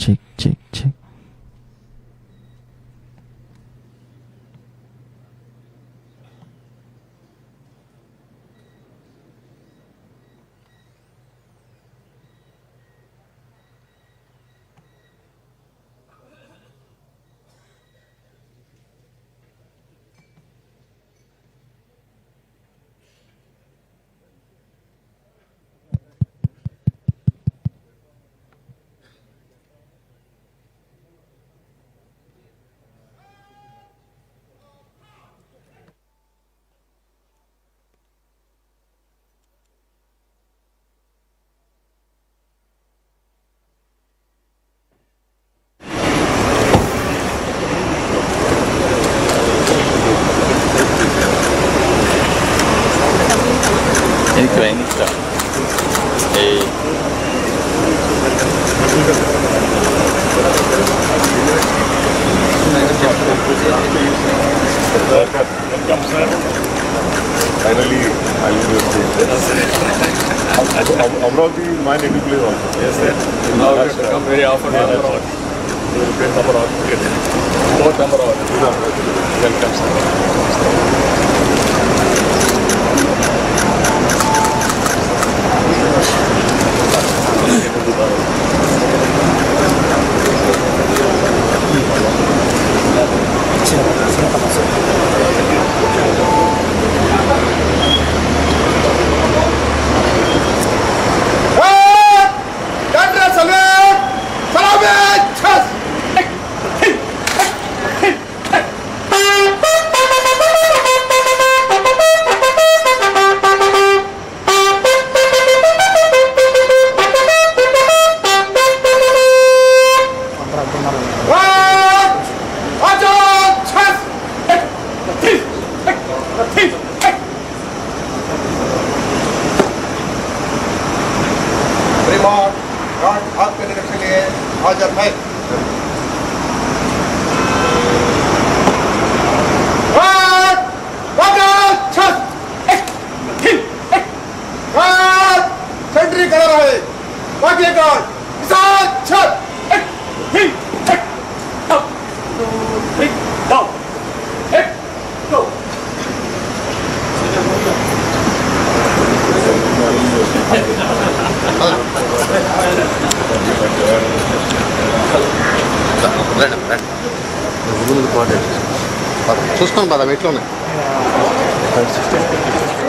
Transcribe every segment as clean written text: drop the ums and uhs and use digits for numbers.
check, check, check. Finally, I will Amravati, my native place also. Yes, sir. Now we have to come very often. Great number of more number of welcome, आपके निरीक्षण के लिए हाजिर है। Sentry कर रहा है बाकी చూసుకోండి పద ఎట్లోనే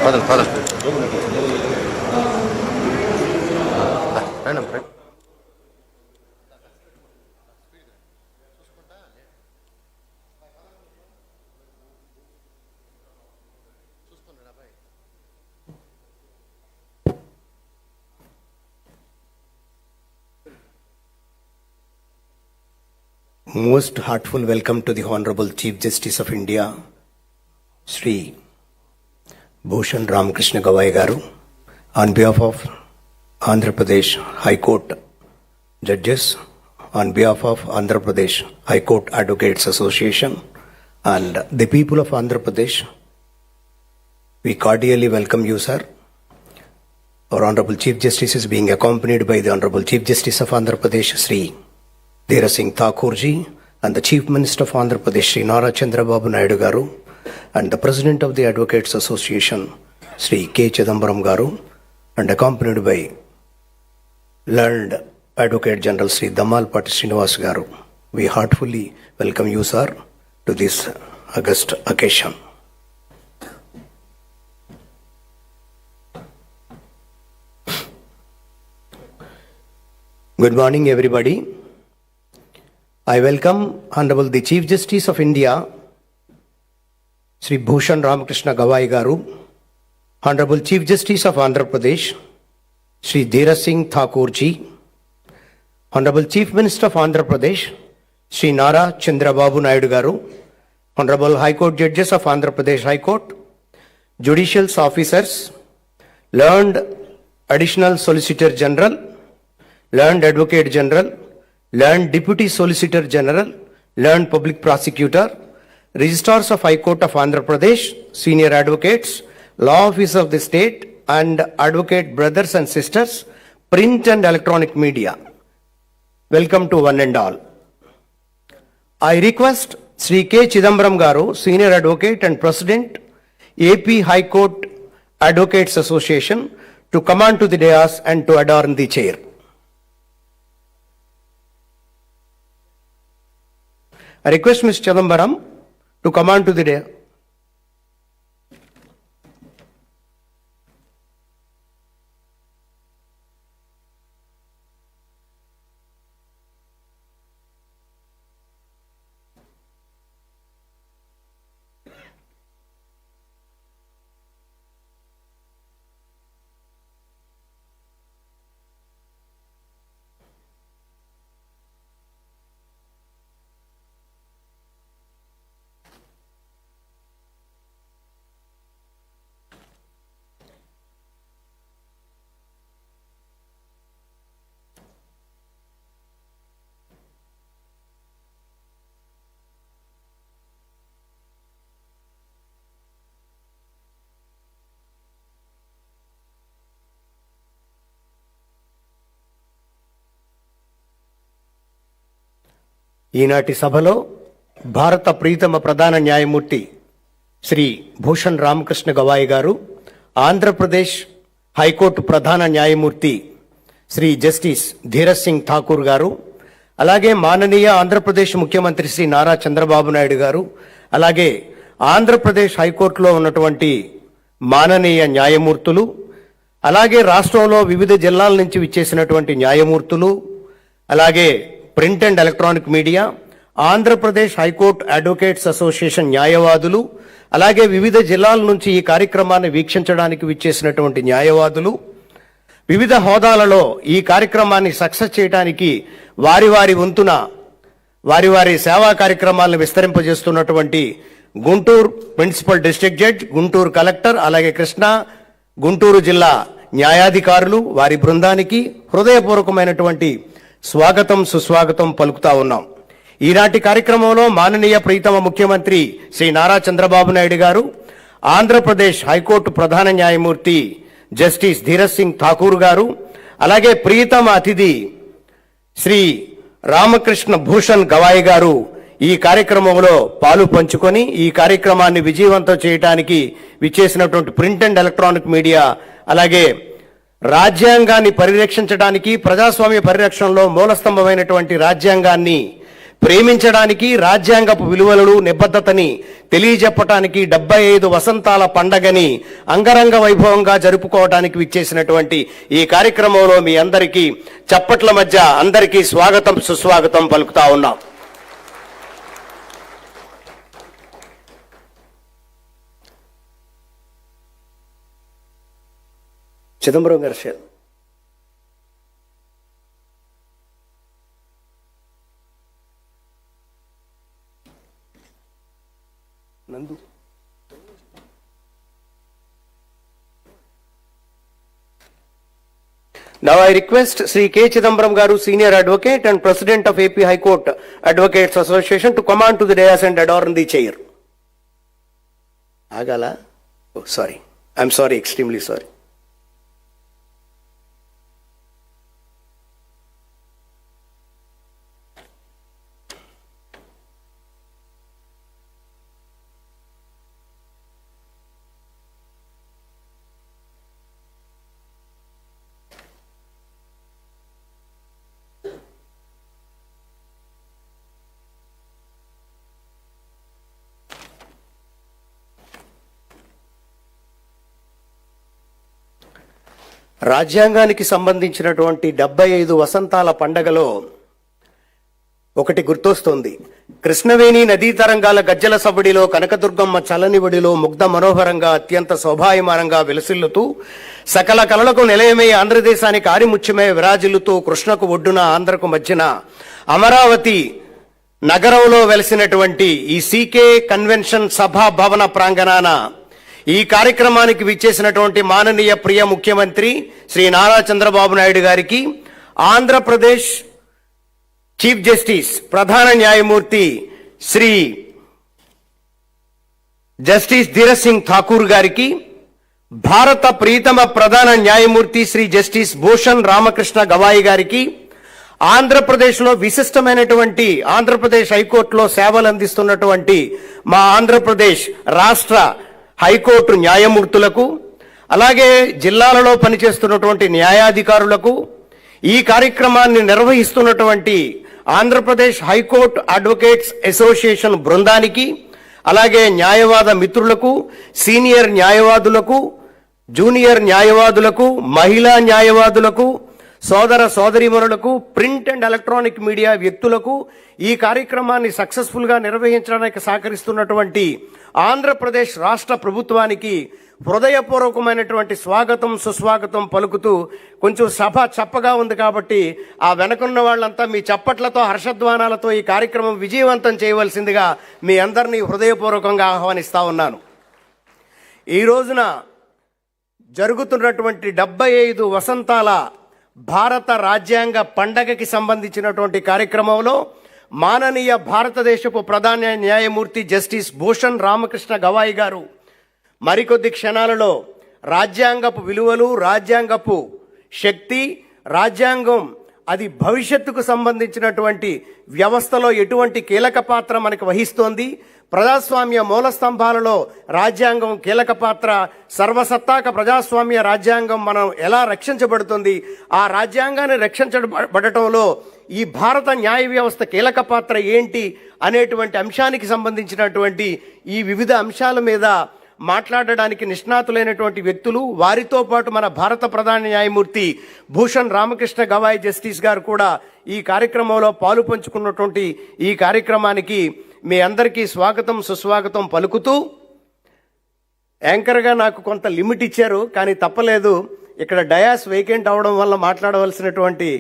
పద పద Most heartful welcome to the Honorable Chief Justice of India, Sri Bhushan Ramakrishna Gawai Garu, on behalf of Andhra Pradesh High Court Judges, on behalf of Andhra Pradesh High Court Advocates Association, and the people of Andhra Pradesh, we cordially welcome you, sir. Our Honorable Chief Justice is being accompanied by the Honorable Chief Justice of Andhra Pradesh, Sri Desam Thakurji, and the Chief Minister of Andhra Pradesh, Sri Nara Chandrababu Naidu Garu, and the President of the Advocates Association, Sri K. Chidambaram Garu, and accompanied by learned Advocate General Sri Damal Patti Srinivas Garu. We heartfully welcome you, sir, to this august occasion. Good morning, everybody. I welcome Honorable the Chief Justice of India, Sri Bhushan Ramakrishna Gawai Garu, Honorable Chief Justice of Andhra Pradesh, Sri Desam Thakurji, Honorable Chief Minister of Andhra Pradesh, Sri Nara Chandrababu Naidu Garu, Honorable High Court Judges of Andhra Pradesh High Court, Judicial Officers, Learned Additional Solicitor General, Learned Advocate General, Learned Deputy Solicitor General, Learned Public Prosecutor, Registrars of High Court of Andhra Pradesh, Senior Advocates, Law Office of the State, and Advocate Brothers and Sisters, Print and Electronic Media. welcome to one and all. I request Sri K. Chidambaram Garu, Senior Advocate and President, AP High Court Advocates Association, to come on to the dais and to adorn the chair. I request Mr. Chidambaram to come on to the dais. ఈనాటి సభలో భారత ప్రీతమ ప్రధాన న్యాయమూర్తి శ్రీ భూషణ్ రామకృష్ణ గవాయి గారు, Andhra Pradesh high court ప్రధాన న్యాయమూర్తి Shri justice Dheeraj Singh Thakur గారు, అలాగే మాననీయ ఆంధ్రప్రదేశ్ ముఖ్యమంత్రి శ్రీ నారా చంద్రబాబు నాయుడు గారు, అలాగే ఆంధ్రప్రదేశ్ హైకోర్టులో ఉన్నటువంటి మాననీయ న్యాయమూర్తులు, అలాగే రాష్ట్రంలో వివిధ జిల్లాల నుంచి విచ్చేసినటువంటి న్యాయమూర్తులు, అలాగే print and electronic media, Andhra Pradesh high court advocates association న్యాయవాదులు, అలాగే వివిధ జిల్లాల నుంచి ఈ కార్యక్రమాన్ని వీక్షించడానికి విచ్చేసినటువంటి న్యాయవాదులు, వివిధ హోదాలలో ఈ కార్యక్రమాన్ని సక్సెస్ చేయడానికి వారి వారి వంతున వారి వారి సేవా కార్యక్రమాలను విస్తరింపజేస్తున్నటువంటి Guntur principal district judge, Guntur collector, అలాగే కృష్ణా గుంటూరు జిల్లా న్యాయాధికారులు, వారి బృందానికి హృదయపూర్వకమైనటువంటి స్వాగతం సుస్వాగతం పలుకుతా ఉన్నాం. ఈనాటి కార్యక్రమంలో మాననీయ ప్రీతమ ముఖ్యమంత్రి శ్రీ నారా చంద్రబాబు నాయుడు గారు, ఆంధ్రప్రదేశ్ హైకోర్టు ప్రధాన న్యాయమూర్తి జస్టిస్ ధీరజ్ సింగ్ ఠాకూర్ గారు, అలాగే ప్రీతమ అతిథి శ్రీ రామకృష్ణ భూషణ్ గవాయి గారు ఈ కార్యక్రమంలో పాలు పంచుకొని ఈ కార్యక్రమాన్ని విజయవంతం చేయడానికి విచ్చేసినటువంటి ప్రింట్ అండ్ ఎలక్ట్రానిక్ మీడియా, అలాగే రాజ్యాంగాన్ని పరిరక్షించడానికి, ప్రజాస్వామ్య పరిరక్షణలో మూలస్తంభమైనటువంటి రాజ్యాంగాన్ని ప్రేమించడానికి, రాజ్యాంగపు విలువలను నిబద్ధతని తెలియజెప్పటానికి 75 వసంతాల పండగని అంగరంగ వైభవంగా జరుపుకోవడానికి విచ్చేసినటువంటి ఈ కార్యక్రమంలో మీ అందరికీ చప్పట్ల మధ్య అందరికీ స్వాగతం సుస్వాగతం పలుకుతా ఉన్నాం. చిదంబరం గారు షేర్. నందు Now I request Sri K. Chidambaram Garu, Senior Advocate and President of AP High Court Advocates Association, to come on to the dais and adorn the chair. Agala? Oh, sorry. I'm sorry, extremely sorry. రాజ్యాంగానికి సంబంధించినటువంటి 75 వసంతాల పండగలో ఒకటి గుర్తొస్తోంది. కృష్ణవేణి నదీ తరంగాల గజ్జల సబడిలో కనకదుర్గమ్మ చలని ఒడిలో ముగ్ధ మనోహరంగా అత్యంత శోభాయమానంగా విలసిల్లుతూ సకల కళలకు నిలయమై ఆంధ్రదేశానికి ఆరిముత్యమై విరాజిల్లుతూ కృష్ణకు ఒడ్డున ఆంధ్రకు మధ్యన అమరావతి నగరంలో వెలసినటువంటి ఈ సీకే కన్వెన్షన్ సభా భవన ప్రాంగణాన ఈ కార్యక్రమానికి విచ్చేసినటువంటి మాననీయ ప్రియ ముఖ్యమంత్రి శ్రీ నారా చంద్రబాబు నాయుడు గారికి, ఆంధ్రప్రదేశ్ చీఫ్ జస్టిస్ ప్రధాన న్యాయమూర్తి శ్రీ జస్టిస్ ధీరజ్ సింగ్ ఠాకూర్ గారికి, భారత ప్రీతమ ప్రధాన న్యాయమూర్తి శ్రీ జస్టిస్ భూషణ్ రామకృష్ణ గవాయి గారికి, ఆంధ్రప్రదేశ్లో విశిష్టమైనటువంటి ఆంధ్రప్రదేశ్ హైకోర్టులో సేవలు అందిస్తున్నటువంటి మా ఆంధ్రప్రదేశ్ రాష్ట్ర హైకోర్టు న్యాయమూర్తులకు, అలాగే జిల్లాలలో పనిచేస్తున్నటువంటి న్యాయాధికారులకు, ఈ కార్యక్రమాన్ని నిర్వహిస్తున్నటువంటి ఆంధ్రప్రదేశ్ హైకోర్టు అడ్వకేట్స్ అసోసియేషన్ బృందానికి, అలాగే న్యాయవాద మిత్రులకు, సీనియర్ న్యాయవాదులకు, జూనియర్ న్యాయవాదులకు, మహిళా న్యాయవాదులకు, సోదర సోదరీమణులకు, ప్రింట్ అండ్ ఎలక్ట్రానిక్ మీడియా వ్యక్తులకు, ఈ కార్యక్రమాన్ని సక్సెస్ఫుల్గా నిర్వహించడానికి సహకరిస్తున్నటువంటి ఆంధ్రప్రదేశ్ రాష్ట్ర ప్రభుత్వానికి హృదయపూర్వకమైనటువంటి స్వాగతం సుస్వాగతం పలుకుతూ, కొంచెం సభ చప్పగా ఉంది కాబట్టి ఆ వెనకున్న వాళ్ళంతా మీ చప్పట్లతో హర్షధ్వానాలతో ఈ కార్యక్రమం విజయవంతం చేయవలసిందిగా మీ అందరినీ హృదయపూర్వకంగా ఆహ్వానిస్తా ఉన్నాను. ఈ రోజున జరుగుతున్నటువంటి 75 వసంతాల భారత రాజ్యాంగ పండగకి సంబంధించినటువంటి కార్యక్రమంలో మాననీయ భారతదేశపు ప్రధాన న్యాయమూర్తి జస్టిస్ భూషణ్ రామకృష్ణ గవాయి గారు మరికొద్ది క్షణాలలో రాజ్యాంగపు విలువలు, రాజ్యాంగపు శక్తి, రాజ్యాంగం అది భవిష్యత్తుకు సంబంధించినటువంటి వ్యవస్థలో ఎటువంటి కీలక పాత్ర మనకు వహిస్తోంది, ప్రజాస్వామ్య మూల స్తంభాలలో రాజ్యాంగం కీలక పాత్ర, సర్వసత్తాక ప్రజాస్వామ్య రాజ్యాంగం మనం ఎలా రక్షించబడుతుంది, ఆ రాజ్యాంగాన్ని రక్షించబడటంలో ఈ భారత న్యాయ వ్యవస్థ కీలక పాత్ర ఏంటి అనేటువంటి అంశానికి సంబంధించినటువంటి ఈ వివిధ అంశాల మీద మాట్లాడడానికి నిష్ణాతులైనటువంటి వ్యక్తులు, వారితో పాటు మన భారత ప్రధాన న్యాయమూర్తి భూషణ్ రామకృష్ణ గవాయి జస్టిస్ గారు కూడా ఈ కార్యక్రమంలో పాలు పంచుకున్నటువంటి ఈ కార్యక్రమానికి మీ అందరికీ స్వాగతం సుస్వాగతం పలుకుతూ, యాంకర్గా నాకు కొంత లిమిట్ ఇచ్చారు, కానీ తప్పలేదు. ఇక్కడ డయాస్ వేకెంట్ అవడం వల్ల మాట్లాడవలసినటువంటి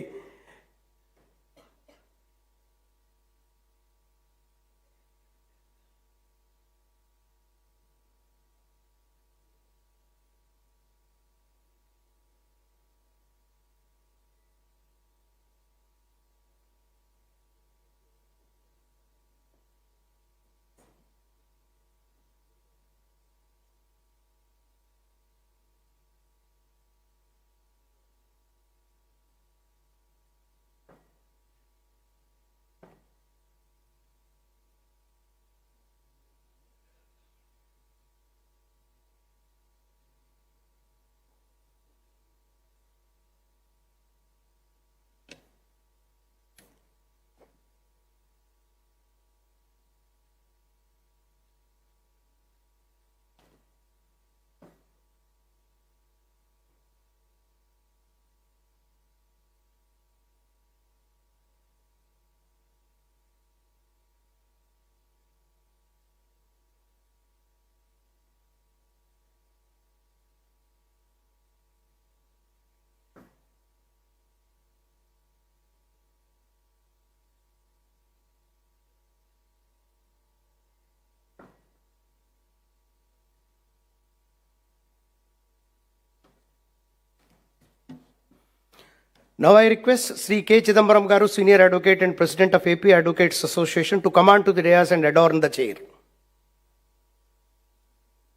Now I request Sri K. Chidambaram Garu, Senior Advocate and President of AP Advocates Association, to come on to the dais and adorn the chair.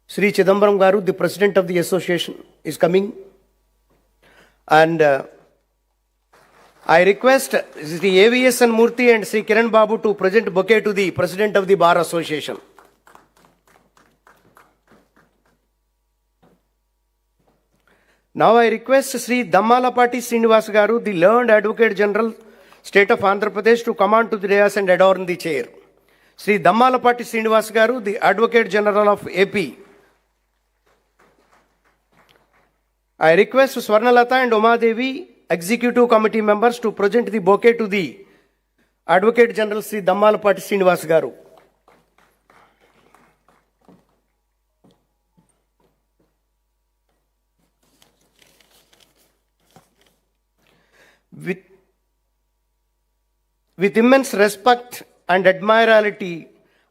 Sri Chidambaram Garu, the President of the Association, is coming. And I request Sri AVS and Murthy and Sri Kiran Babu to present bouquet to the President of the Bar Association. Now I request Sri Dammalapati Srinivas Garu, the learned Advocate General, State of Andhra Pradesh, to come on to the dais and adorn the chair. Sri Dammalapati Srinivas Garu, the Advocate General of AP. I request Swarnalata and Uma Devi, Executive Committee members, to present the bouquet to the Advocate General Sri Dammalapati Srinivas Garu. With immense respect and admiralty,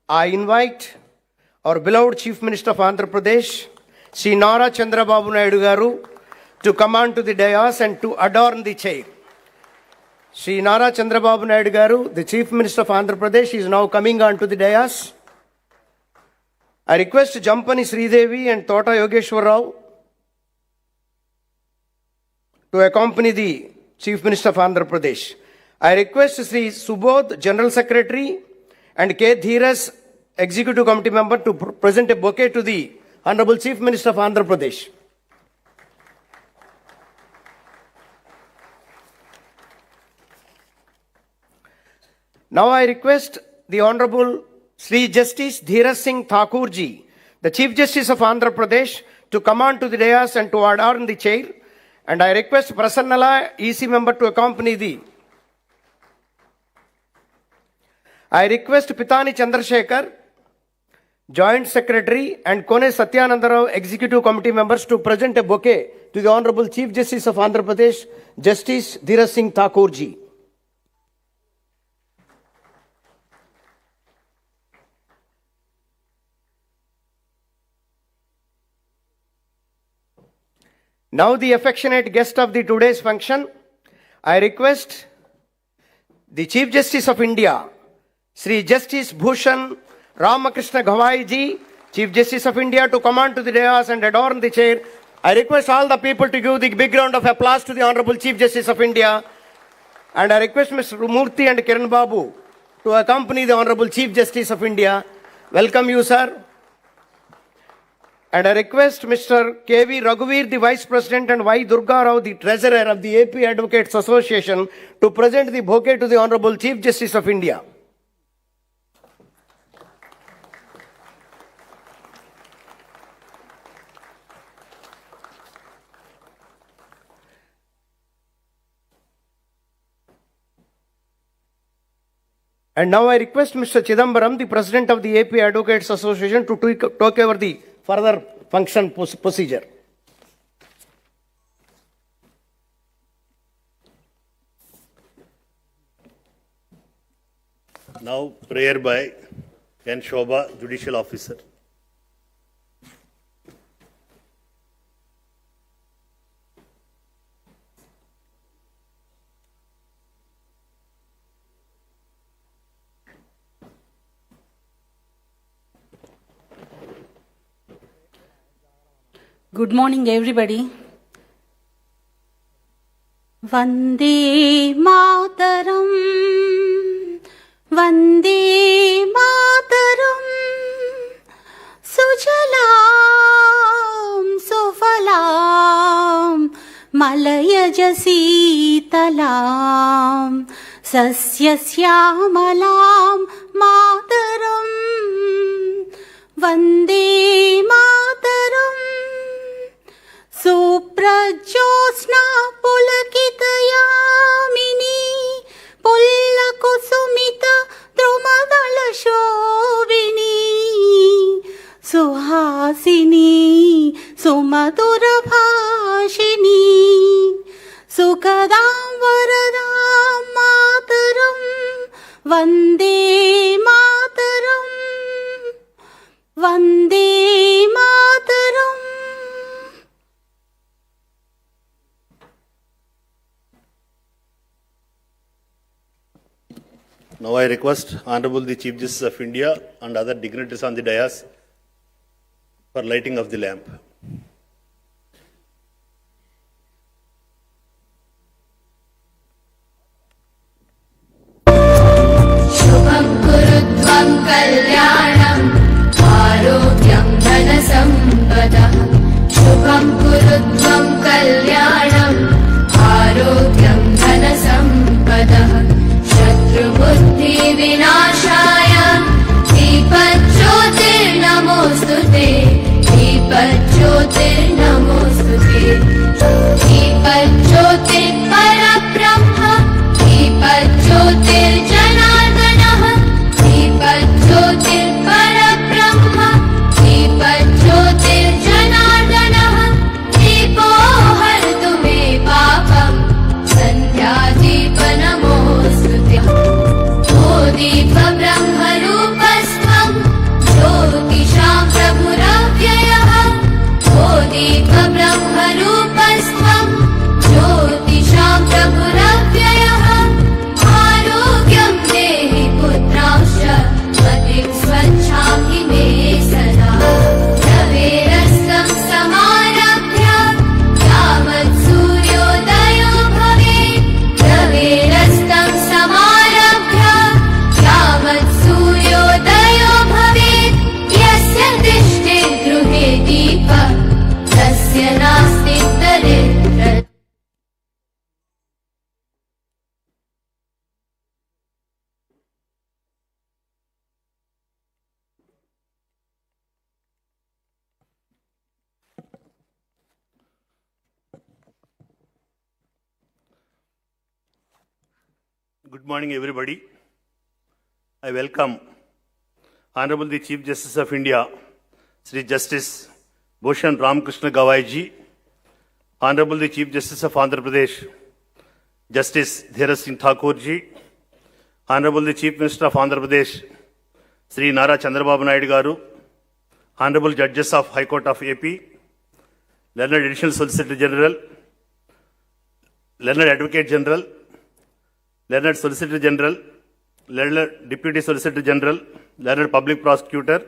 I invite our beloved Chief Minister of Andhra Pradesh, Sri Nara Chandrababu Naidu Garu, to come on to the dais and to adorn the chair. Sri Nara Chandrababu Naidu Garu, the Chief Minister of Andhra Pradesh, is now coming on to the dais. I request Jampani Sridevi and Tota Yogeshwar Rao to accompany the Chief Minister of Andhra Pradesh. I request Sri Subodh, General Secretary, and K. Dheeras, Executive Committee Member, to present a bouquet to the Honorable Chief Minister of Andhra Pradesh. Now I request the Honorable Sri Justice Dheeraj Singh Thakur ji, the Chief Justice of Andhra Pradesh, to come on to the dais and to adorn the chair. And I request Prasannala, EC member, to accompany thee. I request Pitani Chandrasekhar, Joint Secretary, and Kone Satyananda Rao, Executive Committee members, to present a bouquet to the Honorable Chief Justice of Andhra Pradesh, Justice Dheeraj Singh Thakur ji. Now the affectionate guest of the today's function, I request the Chief Justice of India, Sri Justice Bhushan Ramakrishna Gawai ji, Chief Justice of India, to come on to the dais and adorn the chair. I request all the people to give the big round of applause to the Honorable Chief Justice of India. And I request Mr. Murthy and Kiran Babu to accompany the Honorable Chief Justice of India. Welcome you, sir. And I request Mr. K.V. Raghuveer, the Vice President, and Y. Durga Rao, the Treasurer of the AP Advocates Association, to present the bouquet to the Honorable Chief Justice of India. And now I request Mr. Chidambaram, the President of the AP Advocates Association, to talk over the further function procedure. Now prayer by N. Shobha, Judicial Officer. Good morning, everybody. Vande Mataram, Vande Mataram, Sujalam, Sufalam, Malayaj Sitalam, Sasyashyamalam, Mataram, Vande Mataram. Suprajosna pulakitayamini pullakusumita drumadala shobini suhasini sumadura bhashini sukadam varadam mataram vande mataram vande mataram. Now I request Honorable the Chief Justice of India and other dignitaries on the dais for lighting of the lamp. Shubham kurutvam kalyanam arogyam dhanasampada. Shubham kurutvam kalyanam arogyam dhanasampada. Shatrubuddhi vinashaya Deepajyotirnamostute Deepajyotirnamostute Deepajyotir parabrahma Deepajyotir janardanah Deepajyotir parabrahma Deepajyotir janardanah Deepo hartu me papam Sandhya deepa namostute Deep Brahma Rupasvam Jyotisham Prabhuravyayah Deep Brahma Rupasvam Jyotisham Prabhuravyayah Arogyam Dehi Putrasya Matim Swachhami Me Sada Raverastam Samarabhya Yamat Suryodayo Bhave Raverastam Good morning, everybody. I welcome Honorable the Chief Justice of India, Sri Justice Bhushan Ramakrishna Gawai ji, Honorable the Chief Justice of Andhra Pradesh, Justice Dheeraj Singh Thakur ji, Honorable the Chief Minister of Andhra Pradesh, Sri Nara Chandrababu Naidu garu, Honorable Judges of High Court of AP, Learned Additional Solicitor General, Learned Advocate General, Learned Solicitor General, Learned Deputy Solicitor General, Learned Public Prosecutor,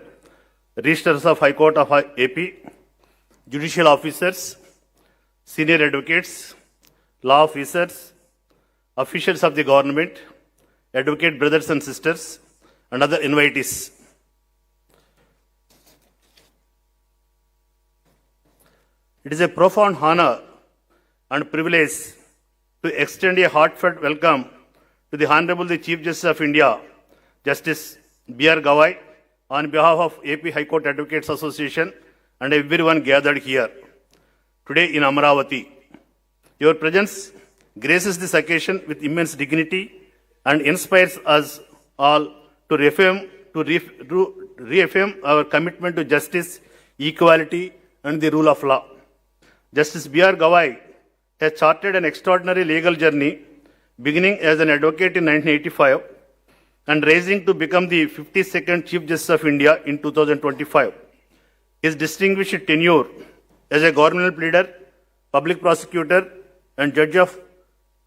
Registrars of High Court of AP, Judicial Officers, Senior Advocates, Law Officers, Officials of the Government, Advocate Brothers and Sisters, and other invitees. It is a profound honor and privilege to extend a heartfelt welcome to the Honorable the Chief Justice of India, Justice B.R. Gawai, on behalf of AP High Court Advocates Association and everyone gathered here today in Amaravati. Your presence graces this occasion with immense dignity and inspires us all to reaffirm our commitment to justice, equality, and the rule of law. Justice B.R. Gawai has charted an extraordinary legal journey, beginning as an advocate in 1985 and rising to become the 52nd Chief Justice of India in 2025. His distinguished tenure as a governmental pleader, public prosecutor, and judge of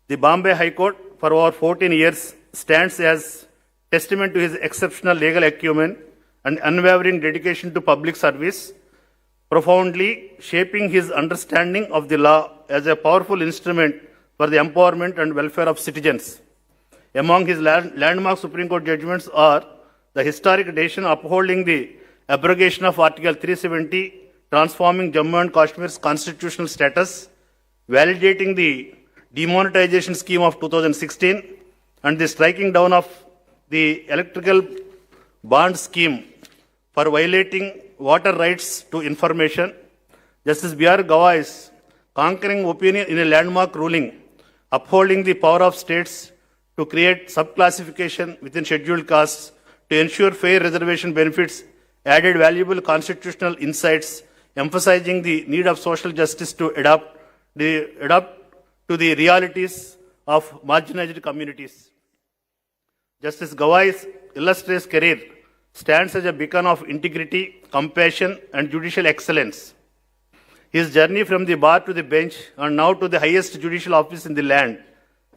the Bombay High Court for over 14 years stands as testament to his exceptional legal acumen and unwavering dedication to public service, profoundly shaping his understanding of the law as a powerful instrument for the empowerment and welfare of citizens. Among his landmark Supreme Court judgments are the historic decision upholding the abrogation of Article 370, transforming Jammu and Kashmir's constitutional status, validating the demonetization scheme of 2016, and the striking down of the electrical bond scheme for violating water rights to information. Justice B.R. Gawai's conquering opinion in a landmark ruling upholding the power of states to create subclassification within scheduled castes to ensure fair reservation benefits added valuable constitutional insights, emphasizing the need of social justice to adapt to the realities of marginalized communities. Justice Gawai's illustrious career stands as a beacon of integrity, compassion, and judicial excellence. His journey from the bar to the bench and now to the highest judicial office in the land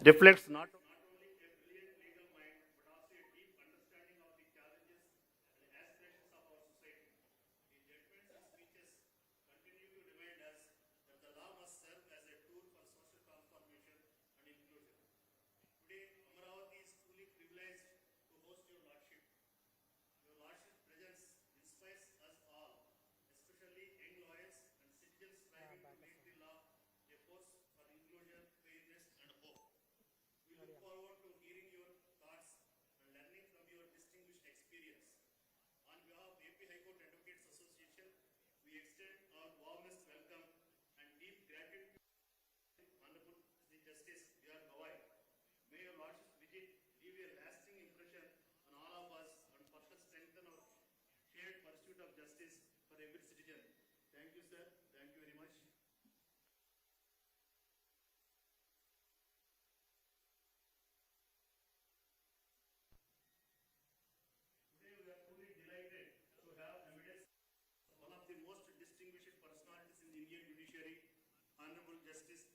reflects not only a brilliant legal mind but also a deep understanding of the challenges and aspirations of our society. His judgments and speeches continue to remind us that the law must serve as a tool for social transformation and inclusion. Today, Amaravati is truly privileged to host your Lordship. Your Lordship's presence inspires us all, especially young lawyers and citizens striving to make the law a force for inclusion, fairness, and hope. We look forward to hearing your thoughts and learning from your distinguished experience. On behalf of AP High Court Advocates Association, we extend our warmest welcome and deep gratitude to Honorable the Justice B.R. Gawai. May your Lordship's visit leave a lasting impression on all of us and further strengthen our shared pursuit of justice for every citizen. Thank you, sir. Thank you very much. Today we are truly delighted to have evidence of one of the most distinguished personalities in the Indian judiciary, Honorable Justice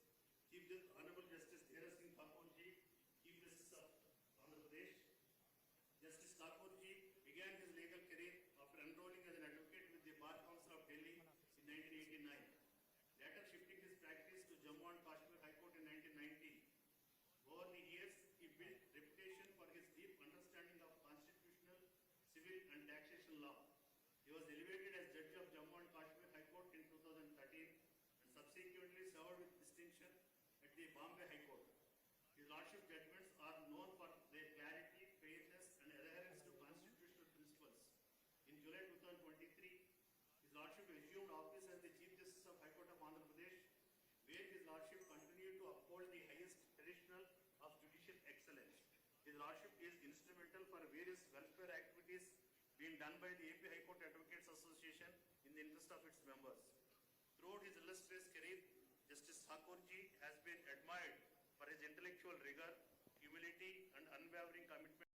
Dheeraj Singh Thakur ji, Chief Justice of Andhra Pradesh. Justice Thakur ji began his legal career after enrolling as an advocate with the Bar Council of Delhi in 1989, later shifting his practice to Jammu and Kashmir High Court in 1990. Over the years, he built reputation for his deep understanding of constitutional, civil, and taxation law. He was elevated as Judge of Jammu and Kashmir High Court in 2013 and subsequently served with distinction at the Bombay High Court. His Lordship judgments are known for their clarity, fairness, and adherence to constitutional principles. In July 2023, His Lordship assumed office as the Chief Justice of High Court of Andhra Pradesh, where His Lordship continued to uphold the highest traditional of judicial excellence. Lordship is instrumental for various welfare activities being done by the AP High Court Advocates Association in the interest of its members. Throughout his illustrious career, Justice Thakurji has been admired for his intellectual rigor, humility, and unwavering commitment.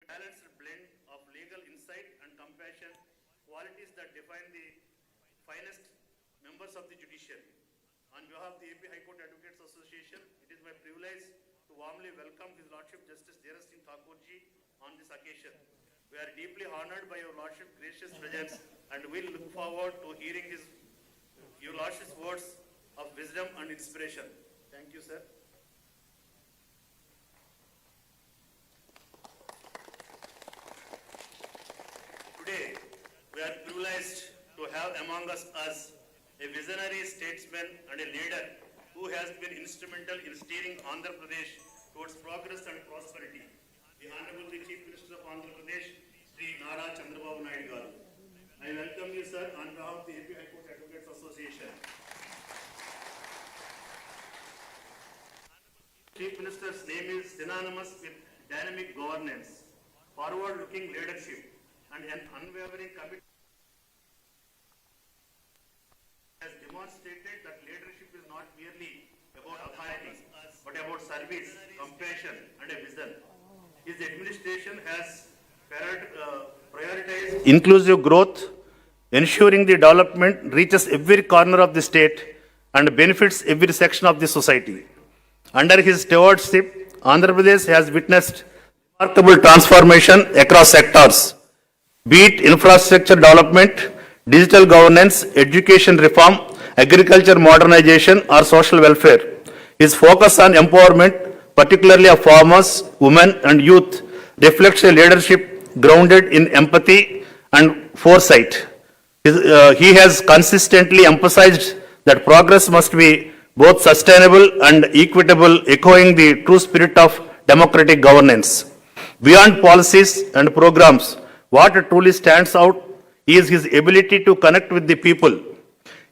A balanced blend of legal insight and compassion, qualities that define the finest members of the judiciary. On behalf of the AP High Court Advocates Association, it is my privilege to warmly welcome His Lordship Justice Desam Thakurji on this occasion. We are deeply honored by Your Lordship gracious presence and will look forward to hearing Your Lordship's words of wisdom and inspiration. Thank you, sir. Today, we are privileged to have among us a visionary statesman and a leader who has been instrumental in steering Andhra Pradesh towards progress and prosperity. The Honorable Chief Minister of Andhra Pradesh, Sri Nara Chandrababu Naidu Garu. I welcome you, sir, on behalf of the AP High Court Advocates Association. Chief Minister's name is synonymous with dynamic governance, forward-looking leadership, and an unwavering commitment. Has demonstrated that leadership is not merely about authority, but about service, compassion, and a vision. His administration has prioritized inclusive growth, ensuring the development reaches every corner of the state and benefits every section of the society. Under his stewardship, Andhra Pradesh has witnessed remarkable transformation across sectors, be it infrastructure development, digital governance, education reform, agriculture modernization, or social welfare. His focus on empowerment, particularly of farmers, women, and youth, reflects a leadership grounded in empathy and foresight. He has consistently emphasized that progress must be both sustainable and equitable, echoing the true spirit of democratic governance. Beyond policies and programs, what truly stands out is his ability to connect with the people.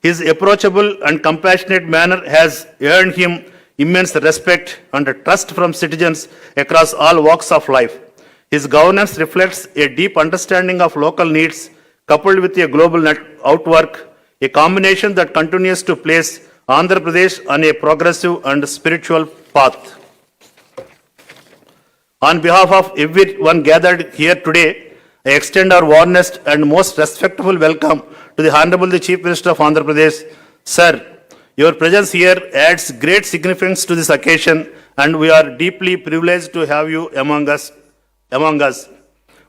His approachable and compassionate manner has earned him immense respect and trust from citizens across all walks of life. His governance reflects a deep understanding of local needs, coupled with a global outwork, a combination that continues to place Andhra Pradesh on a progressive and spiritual path. On behalf of everyone gathered here today, I extend our warmest and most respectful welcome to the Honorable Chief Minister of Andhra Pradesh. Sir, your presence here adds great significance to this occasion, and we are deeply privileged to have you among us.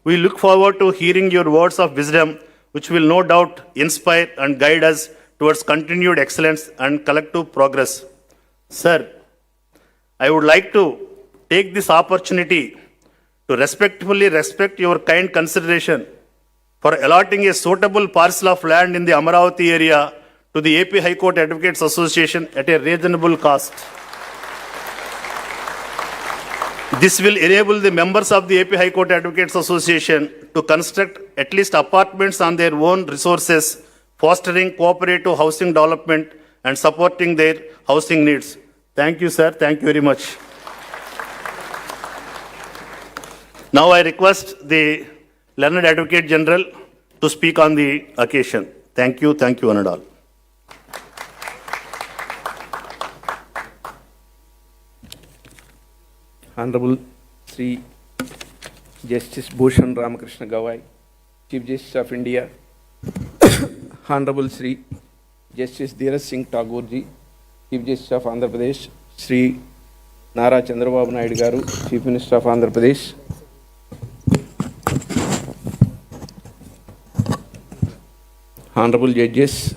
We look forward to hearing your words of wisdom, which will no doubt inspire and guide us towards continued excellence and collective progress. Sir, I would like to take this opportunity to respectfully respect your kind consideration for allotting a suitable parcel of land in the Amaravati area to the AP High Court Advocates Association at a reasonable cost. This will enable the members of the AP High Court Advocates Association to construct at least apartments on their own resources, fostering cooperative housing development and supporting their housing needs. Thank you, sir. Thank you very much. Now I request the Learned Advocate General to speak on the occasion. Thank you, one and all. Honorable Sri Justice Bhushan Ramakrishna Gawai, Chief Justice of India, Honorable Sri Justice Dheeraj Singh Tagore, Chief Justice of Andhra Pradesh, Sri Nara Chandrababu Naidu Garu, Chief Minister of Andhra Pradesh, Honorable Judges,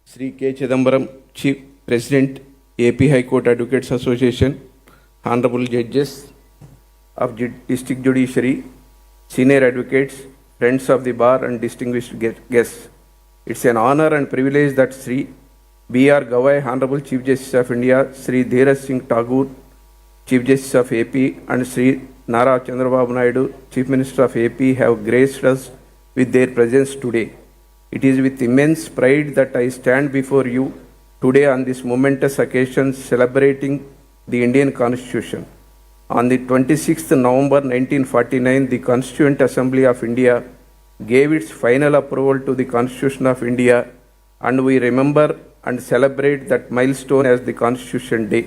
Sri K. Chidambaram, Chief President, AP High Court Advocates Association, Honorable Judges of District Judiciary, Senior Advocates, Friends of the Bar and distinguished guests. It's an honor and privilege that Sri B.R. Gawai, Honorable Chief Justice of India, Sri Dheeraj Singh Tagore, Chief Justice of AP, and Sri Nara Chandrababu Naidu, Chief Minister of AP, have graced us with their presence today. It is with immense pride that I stand before you today on this momentous occasion celebrating the Indian Constitution. On the 26th November 1949, the Constituent Assembly of India gave its final approval to the Constitution of India, and we remember and celebrate that milestone as the Constitution Day.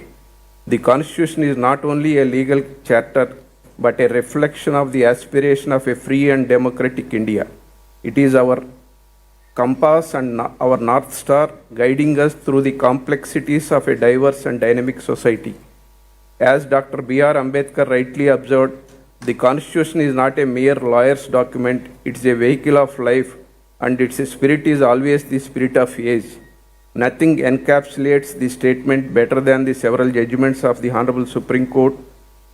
The Constitution is not only a legal charter but a reflection of the aspiration of a free and democratic India. It is our compass and our North Star, guiding us through the complexities of a diverse and dynamic society. As Dr. B.R. Ambedkar rightly observed, the Constitution is not a mere lawyer's document, it's a vehicle of life, and its spirit is always the spirit of age. Nothing encapsulates the statement better than the several judgments of the Honorable Supreme Court,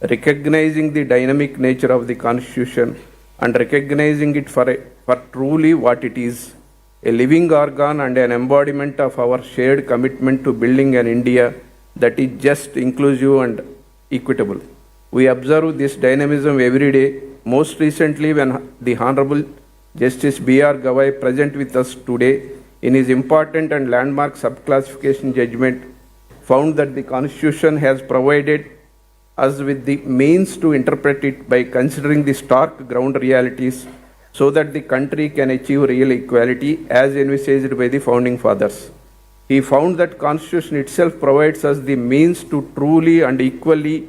recognizing the dynamic nature of the Constitution and recognizing it for truly what it is, a living organ and an embodiment of our shared commitment to building an India that is just, inclusive and equitable. We observe this dynamism every day, most recently when the Honorable Justice B.R. Gawai, present with us today, in his important and landmark subclassification judgment, found that the Constitution has provided us with the means to interpret it by considering the stark ground realities so that the country can achieve real equality as envisaged by the founding fathers. He found that Constitution itself provides us the means to truly and equally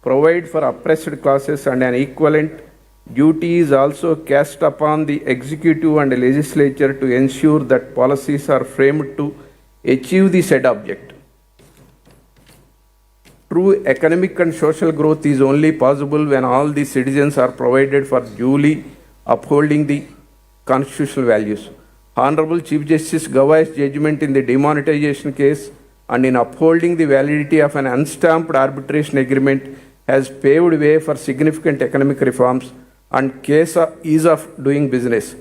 provide for oppressed classes, and an equivalent duty is also cast upon the executive and legislature to ensure that policies are framed to achieve the said object. True economic and social growth is only possible when all the citizens are provided for duly upholding the constitutional values. Honorable Chief Justice Gawai's judgment in the demonetization case and in upholding the validity of an unstamped arbitration agreement has paved way for significant economic reforms and case of ease of doing business.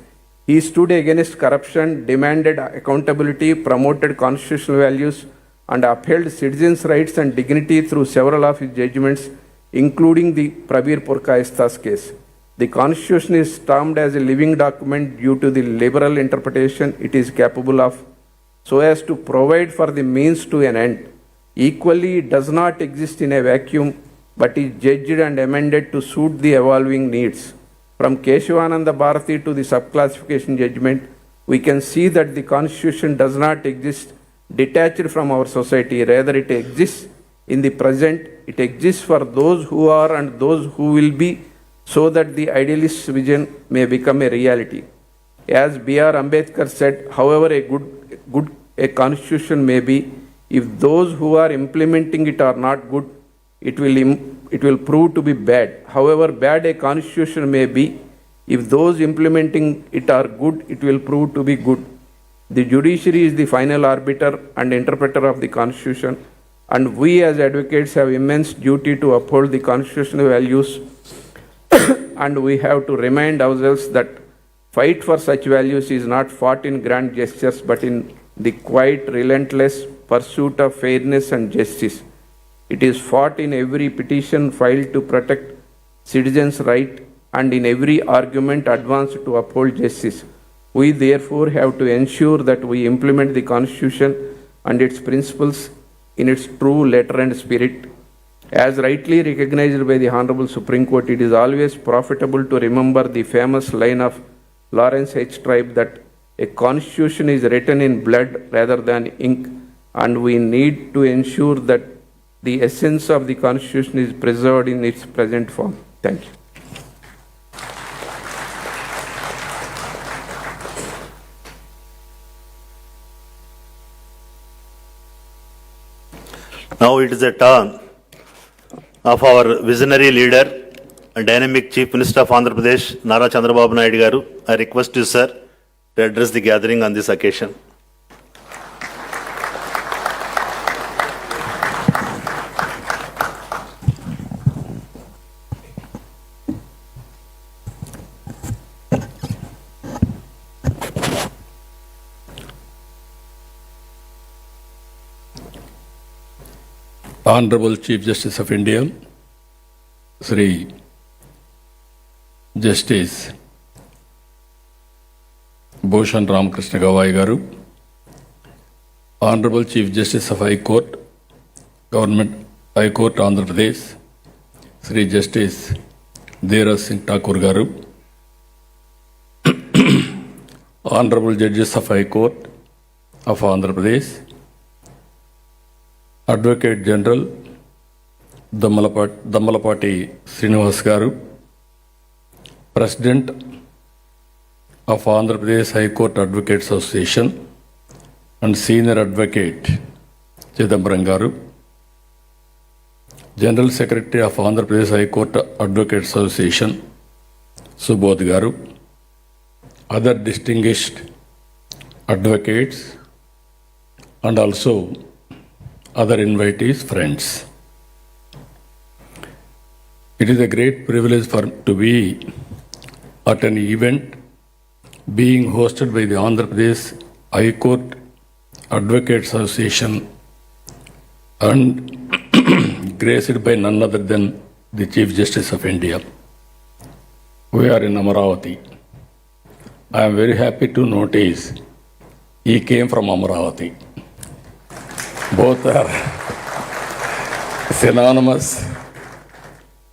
He stood against corruption, demanded accountability, promoted constitutional values, and upheld citizens' rights and dignity through several of his judgments, including the Prabir Purkayastha's case. The Constitution is termed as a living document due to the liberal interpretation it is capable of, so as to provide for the means to an end. Equally, it does not exist in a vacuum, but is judged and amended to suit the evolving needs. From Keshavananda Bharati to the subclassification judgment, we can see that the Constitution does not exist detached from our society. Rather, it exists in the present. It exists for those who are and those who will be, so that the idealist vision may become a reality. As B.R. Ambedkar said, however a constitution may be, if those who are implementing it are not good, it will prove to be bad. However bad a constitution may be, if those implementing it are good, it will prove to be good. The judiciary is the final arbiter and interpreter of the Constitution, and we as advocates have immense duty to uphold the constitutional values and we have to remind ourselves that fight for such values is not fought in grand gestures but in the quiet, relentless pursuit of fairness and justice. It is fought in every petition filed to protect citizens' rights and in every argument advanced to uphold justice. We therefore have to ensure that we implement the Constitution and its principles in its true letter and spirit. As rightly recognized by the Honorable Supreme Court, it is always profitable to remember the famous line of Lawrence H. Tribe that a constitution is written in blood rather than ink, and we need to ensure that the essence of the Constitution is preserved in its present form. Thank you. Now it is a turn of our visionary leader and dynamic Chief Minister of Andhra Pradesh, Nara Chandrababu Naidu Garu. I request you, sir, to address the gathering on this occasion. Honorable Chief Justice of India, Sri Justice Bhushan Ramakrishna Gawai Garu, Honorable Chief Justice of High Court, Government High Court, Andhra Pradesh, Sri Justice Desam Singh Thakur Garu, Honorable Judges of High Court of Andhra Pradesh, Advocate General Dammalapati Srinivas Garu, President of Andhra Pradesh High Court Advocates Association and Senior Advocate Chidambaram Garu, General Secretary of Andhra Pradesh High Court Advocates Association Subodh Garu, other distinguished advocates and also other invitees, friends. It is a great privilege to be at an event being hosted by the Andhra Pradesh High Court Advocates Association and graced by none other than the Chief Justice of India. We are in Amaravati. I am very happy to notice he came from Amaravati. Both are synonymous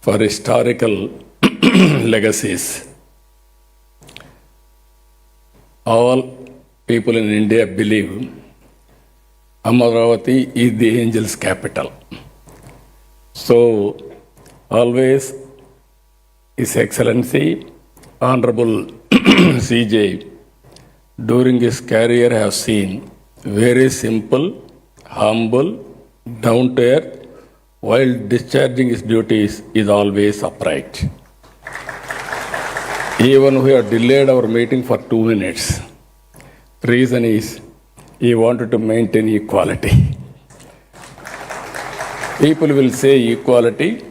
for historical legacies. All people in India believe Amaravati is the angel's capital. So, always His Excellency, Honorable CJ, during his career have seen very simple, humble, down to earth, while discharging his duties is always upright. Even we have delayed our meeting for 2 minutes. Reason is he wanted to maintain equality. People will say equality,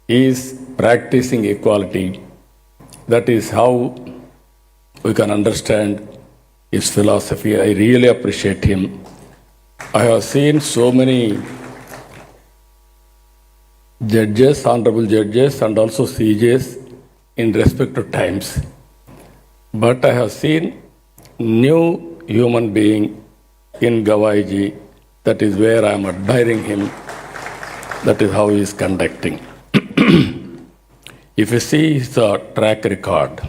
he is practicing equality. That is how we can understand his philosophy. I really appreciate him. I have seen so many judges, honorable judges, and also CJs in respective times. But I have seen new human being in Gawaiji. That is where I am admiring him. That is how he is conducting. If you see his track record,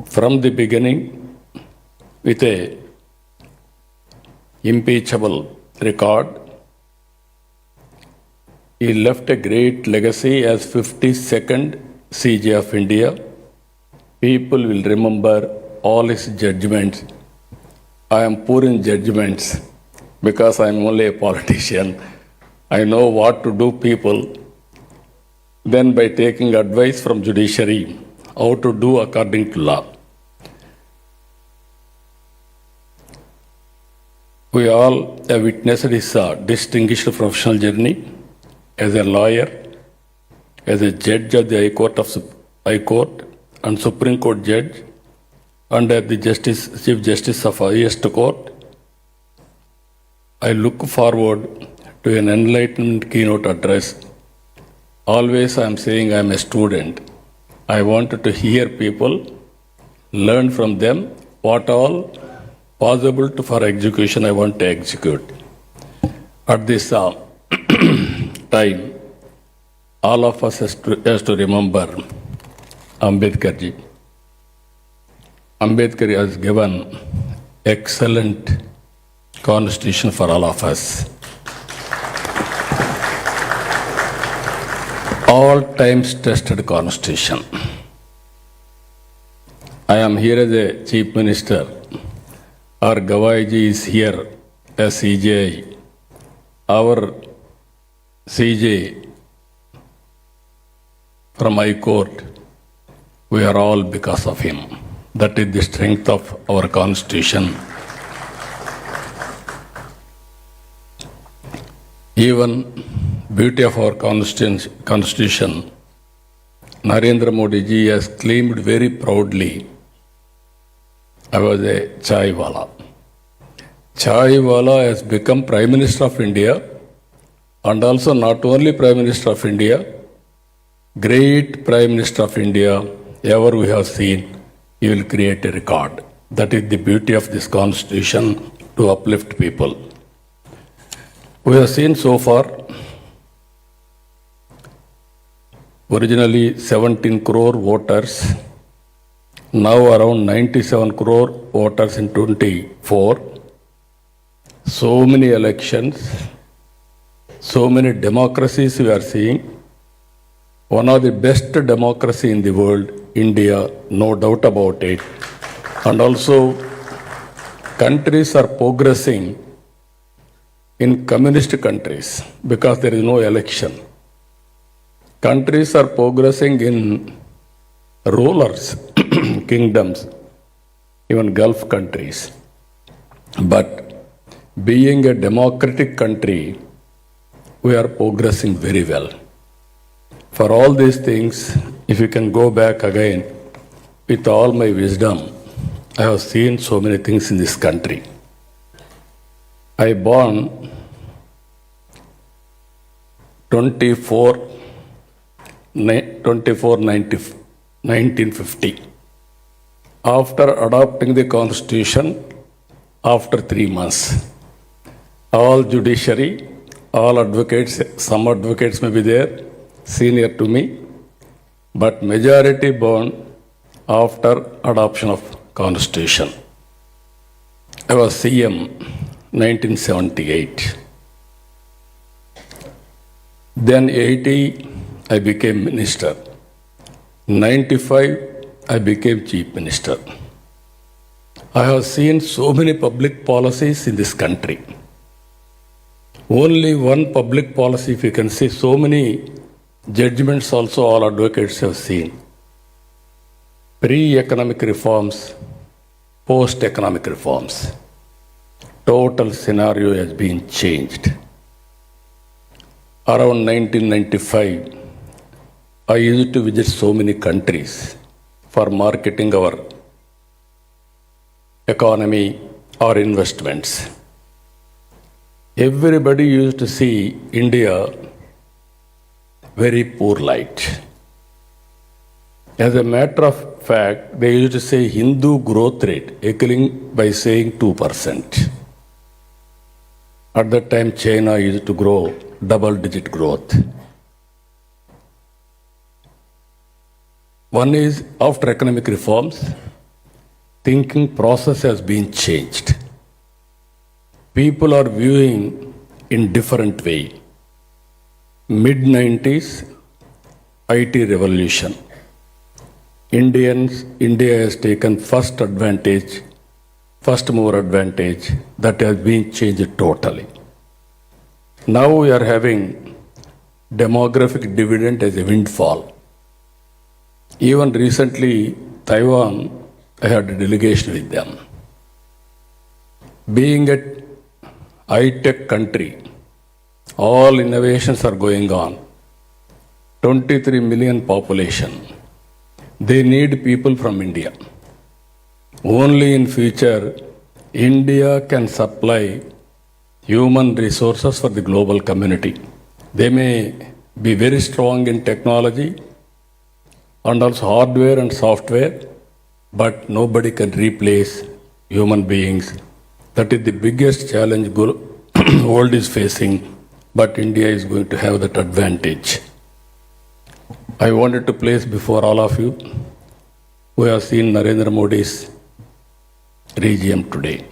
from the beginning, with a impeachable record, he left a great legacy as 52nd CJ of India. People will remember all his judgments. I am poor in judgments because I am only a politician. I know what to do people. Then by taking advice from judiciary, how to do according to law. We all have witnessed his distinguished professional journey as a lawyer, as a judge of the High Court and Supreme Court judge, and as the Chief Justice of Highest Court. I look forward to an enlightened keynote address. Always I am saying I am a student. I wanted to hear people, learn from them what all possible for execution I want to execute. At this time, all of us has to remember Ambedkar ji. Ambedkar has given excellent constitution for all of us. All times tested constitution. I am here as a chief minister. Our Gawaiji is here as CJI. Our CJ from High Court, we are all because of him. That is the strength of our constitution. Even beauty of our constitution, Narendra Modi ji has claimed very proudly, I was a chai wala. Chai wala has become Prime Minister of India, and also not only Prime Minister of India, great Prime Minister of India ever we have seen. He will create a record. That is the beauty of this constitution, to uplift people. We have seen so far, originally 17 crore voters, now around 97 crore voters in 24. So many elections, so many democracies we are seeing. One of the best democracy in the world, India, no doubt about it. And also, countries are progressing in communist countries because there is no election. Countries are progressing in rulers, kingdoms, even Gulf countries. But being a democratic country, we are progressing very well. For all these things, if you can go back again, with all my wisdom, I have seen so many things in this country. I born 1950. After adopting the constitution, after 3 months, all judiciary, all advocates, some advocates may be there, senior to me, but majority born after adoption of constitution. I was CM 1978. Then 80, I became minister. 95, I became chief minister. I have seen so many public policies in this country. Only one public policy, if you can see, so many judgments also all advocates have seen. Pre-economic reforms, post-economic reforms. Total scenario has been changed. Around 1995, I used to visit so many countries for marketing our economy or investments. Everybody used to see India very poor light. As a matter of fact, they used to say Hindu growth rate, equaling by saying 2%. At that time, China used to grow double-digit growth. One is, after economic reforms, thinking process has been changed. People are viewing in different way. Mid-90s, IT revolution. India has taken first mover advantage, that has been changed totally. Now we are having demographic dividend as a windfall. Even recently, Taiwan, I had a delegation with them. Being a high-tech country, all innovations are going on. 23 million population. They need people from India. Only in future, India can supply human resources for the global community. They may be very strong in technology and also hardware and software, but nobody can replace human beings. That is the biggest challenge world is facing, but India is going to have that advantage. I wanted to place before all of you, we have seen Narendra Modi's regime today.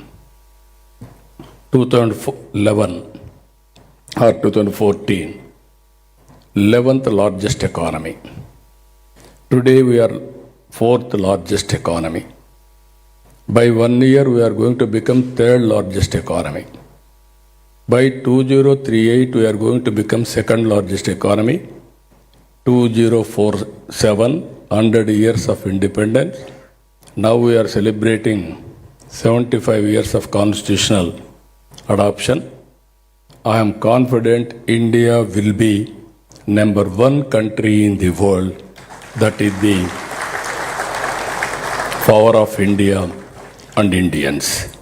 2011 or 2014, 11th largest economy. Today we are 4th largest economy. By 1 year we are going to become 3rd largest economy. By 2038 we are going to become 2nd largest economy. 2047, 100 years of independence. Now we are celebrating 75 years of constitutional adoption. I am confident India will be number 1 country in the world. That is the power of India and Indians.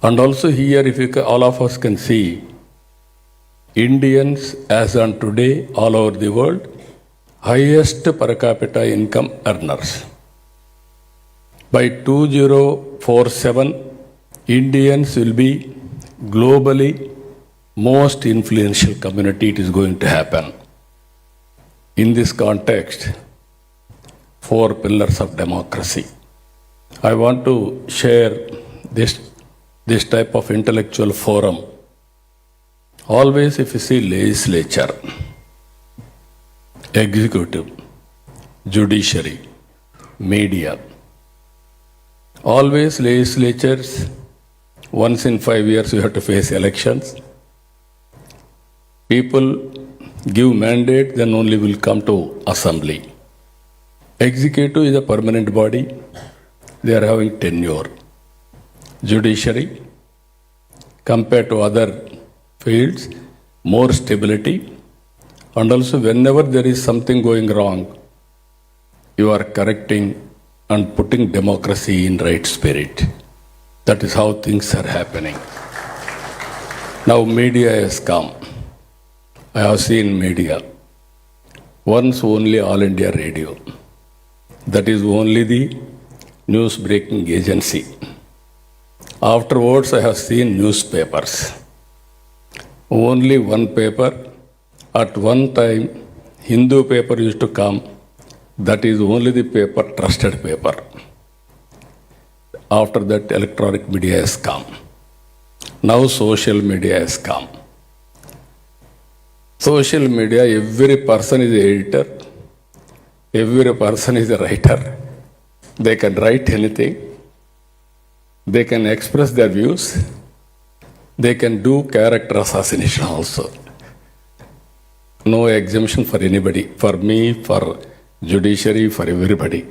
And also here, if you all of us can see, Indians as on today all over the world, highest per capita income earners. By 2047, Indians will be globally most influential community. It is going to happen. In this context, 4 pillars of democracy. I want to share this type of intellectual forum. Always if you see legislature, executive, judiciary, media, always legislatures, once in 5 years you have to face elections. People give mandate, then only will come to assembly. Executive is a permanent body. They are having tenure. Judiciary, compared to other fields, more stability. And also whenever there is something going wrong, you are correcting and putting democracy in right spirit. That is how things are happening. Now media has come. I have seen media. Once only All India Radio. That is only the news breaking agency. Afterwards, I have seen newspapers. Only one paper. At one time, Hindu paper used to come. That is only the paper, trusted paper. After that, electronic media has come. Now social media has come. Social media, every person is an editor. Every person is a writer. They can write anything. They can express their views. They can do character assassination also. No exemption for anybody. For me, for judiciary, for everybody.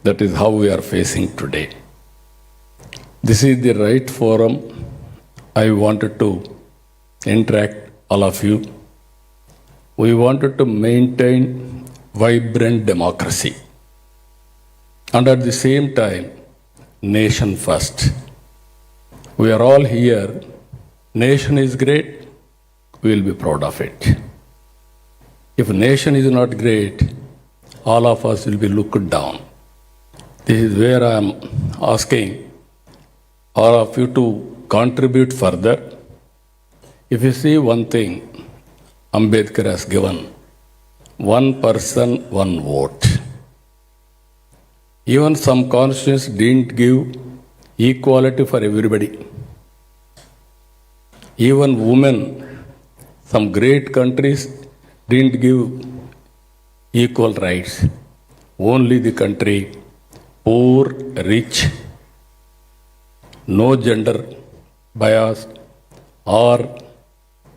That is how we are facing today. This is the right forum. I wanted to interact all of you. We wanted to maintain vibrant democracy. And at the same time, nation first. We are all here. Nation is great. We will be proud of it. If nation is not great, all of us will be looked down. This is where I am asking all of you to contribute further. If you see one thing, Ambedkar has given, one person, one vote. Even some constitutions didn't give equality for everybody. Even women, some great countries didn't give equal rights. Only the country, poor, rich, no gender bias, or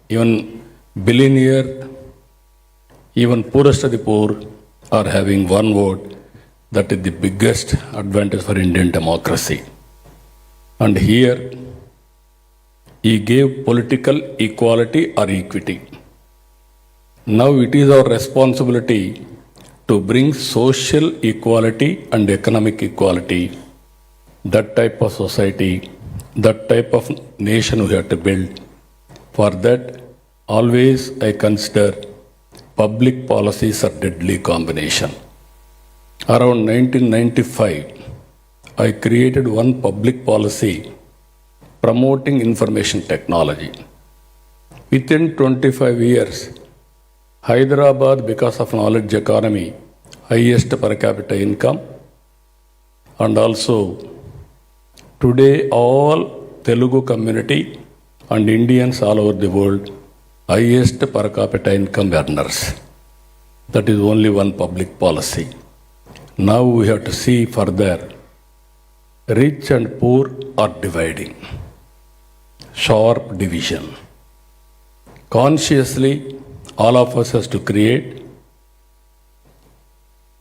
even billionaire, even poorest of the poor are having one vote. That is the biggest advantage for Indian democracy. And here, he gave political equality or equity. Now it is our responsibility to bring social equality and economic equality. That type of society, that type of nation we have to build. For that, always I consider public policies are deadly combination. Around 1995, I created one public policy promoting information technology. Within 25 years, Hyderabad, because of knowledge economy, highest per capita income, and also today all Telugu community and Indians all over the world, highest per capita income earners. That is only one public policy. Now we have to see further. Rich and poor are dividing. Sharp division. Consciously, all of us has to create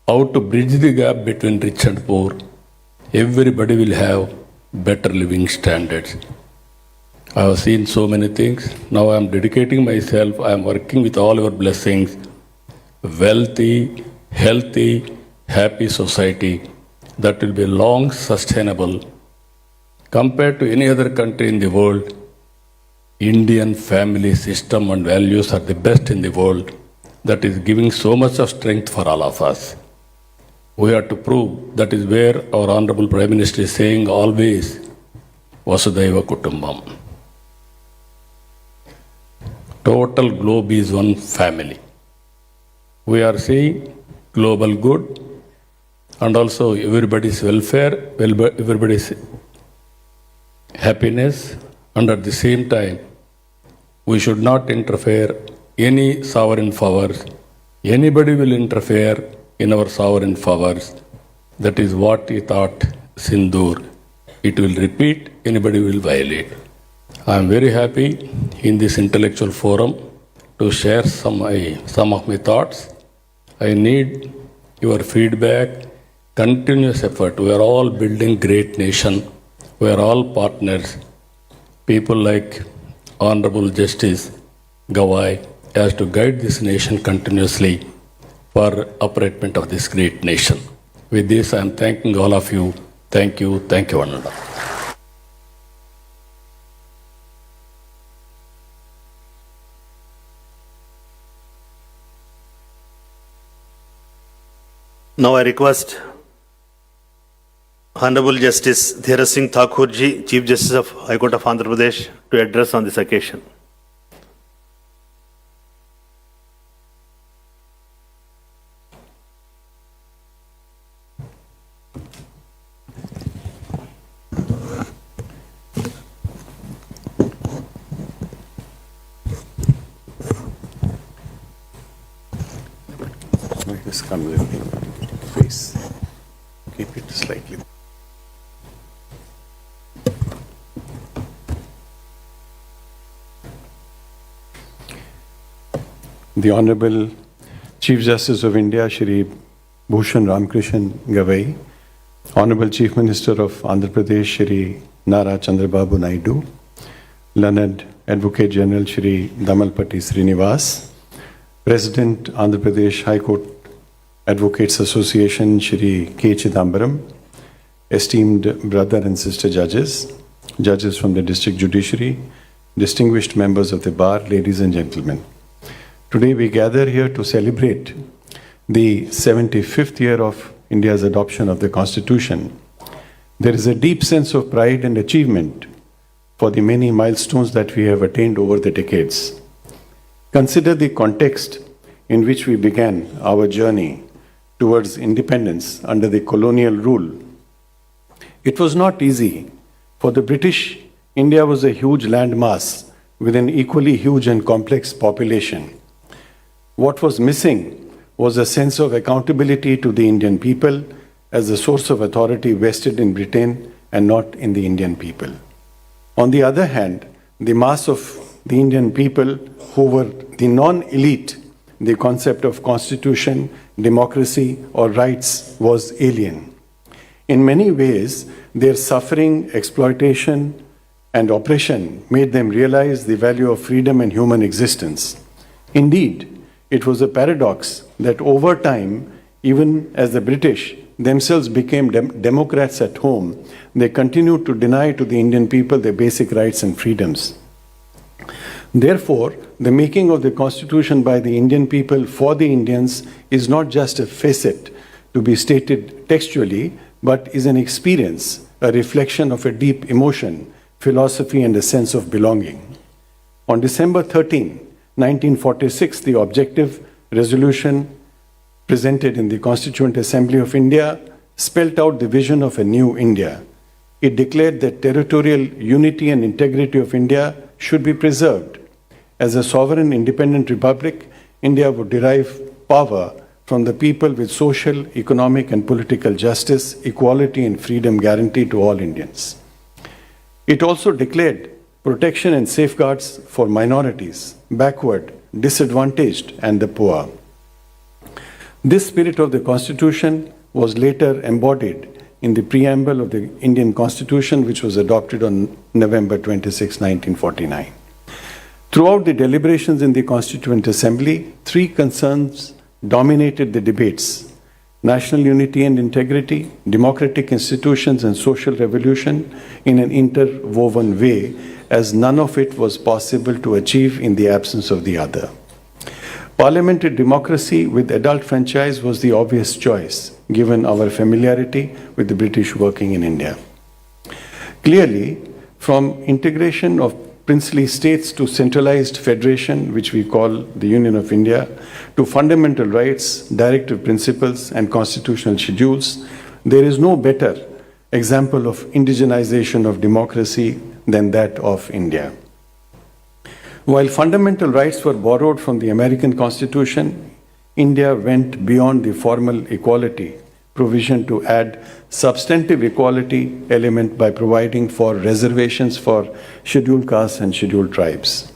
how to bridge the gap between rich and poor. Everybody will have better living standards. I have seen so many things. Now I am dedicating myself. I am working with all your blessings. Wealthy, healthy, happy society that will be long sustainable. Compared to any other country in the world, Indian family system and values are the best in the world. That is giving so much of strength for all of us. We have to prove that is where our Honorable Prime Minister is saying always, Vasudhaiva Kutumbam. Total globe is one family. We are seeing global good and also everybody's welfare, everybody's happiness, and at the same time, we should not interfere any sovereign powers. Anybody will interfere in our sovereign powers. That is what he thought Sindoor. It will repeat, anybody will violate. I am very happy in this intellectual forum to share some of my thoughts. I need your feedback, continuous effort. We are all building great nation. We are all partners. People like Honorable Justice Gawai has to guide this nation continuously for upliftment of this great nation. With this, I am thanking all of you. Thank you, one and all. Now I request Honorable Justice Dheeraj Singh Thakurji, Chief Justice of High Court of Andhra Pradesh, to address on this occasion. Just come with me. Please keep it slightly. The Honorable Chief Justice of India, Shri Bhushan Ramkrishnan Gawai, Honorable Chief Minister of Andhra Pradesh, Shri Nara Chandrababu Naidu, Learned Advocate General Shri Damalpati Srinivas, President Andhra Pradesh High Court Advocates Association Shri K. Chidambaram, esteemed brother and sister judges, judges from the District Judiciary, distinguished members of the bar, ladies and gentlemen. Today we gather here to celebrate the 75th year of India's adoption of the Constitution. There is a deep sense of pride and achievement for the many milestones that we have attained over the decades. Consider the context in which we began our journey towards independence under the colonial rule. It was not easy. For the British, India was a huge landmass with an equally huge and complex population. What was missing was a sense of accountability to the Indian people as the source of authority vested in Britain and not in the Indian people. On the other hand, the mass of the Indian people who were the non-elite, the concept of constitution, democracy, or rights was alien. In many ways, their suffering, exploitation, and oppression made them realize the value of freedom and human existence. Indeed, it was a paradox that over time, even as the British themselves became democrats at home, they continued to deny to the Indian people their basic rights and freedoms. Therefore, the making of the Constitution by the Indian people for the Indians is not just a facet to be stated textually, but is an experience, a reflection of a deep emotion, philosophy, and a sense of belonging. On December 13, 1946, the objective resolution presented in the Constituent Assembly of India spelt out the vision of a new India. It declared that territorial unity and integrity of India should be preserved. As a sovereign independent republic, India would derive power from the people with social, economic, and political justice, equality, and freedom guaranteed to all Indians. It also declared protection and safeguards for minorities, backward, disadvantaged, and the poor. This spirit of the Constitution was later embodied in the preamble of the Indian Constitution, which was adopted on November 26, 1949. Throughout the deliberations in the Constituent Assembly, three concerns dominated the debates: national unity and integrity, democratic institutions, and social revolution in an interwoven way, as none of it was possible to achieve in the absence of the other. Parliamentary democracy with adult franchise was the obvious choice, given our familiarity with the British working in India. Clearly, from integration of princely states to centralized federation, which we call the Union of India, to fundamental rights, directive principles, and constitutional schedules, there is no better example of indigenization of democracy than that of India. While fundamental rights were borrowed from the American Constitution, India went beyond the formal equality provision to add substantive equality element by providing for reservations for scheduled castes and scheduled tribes.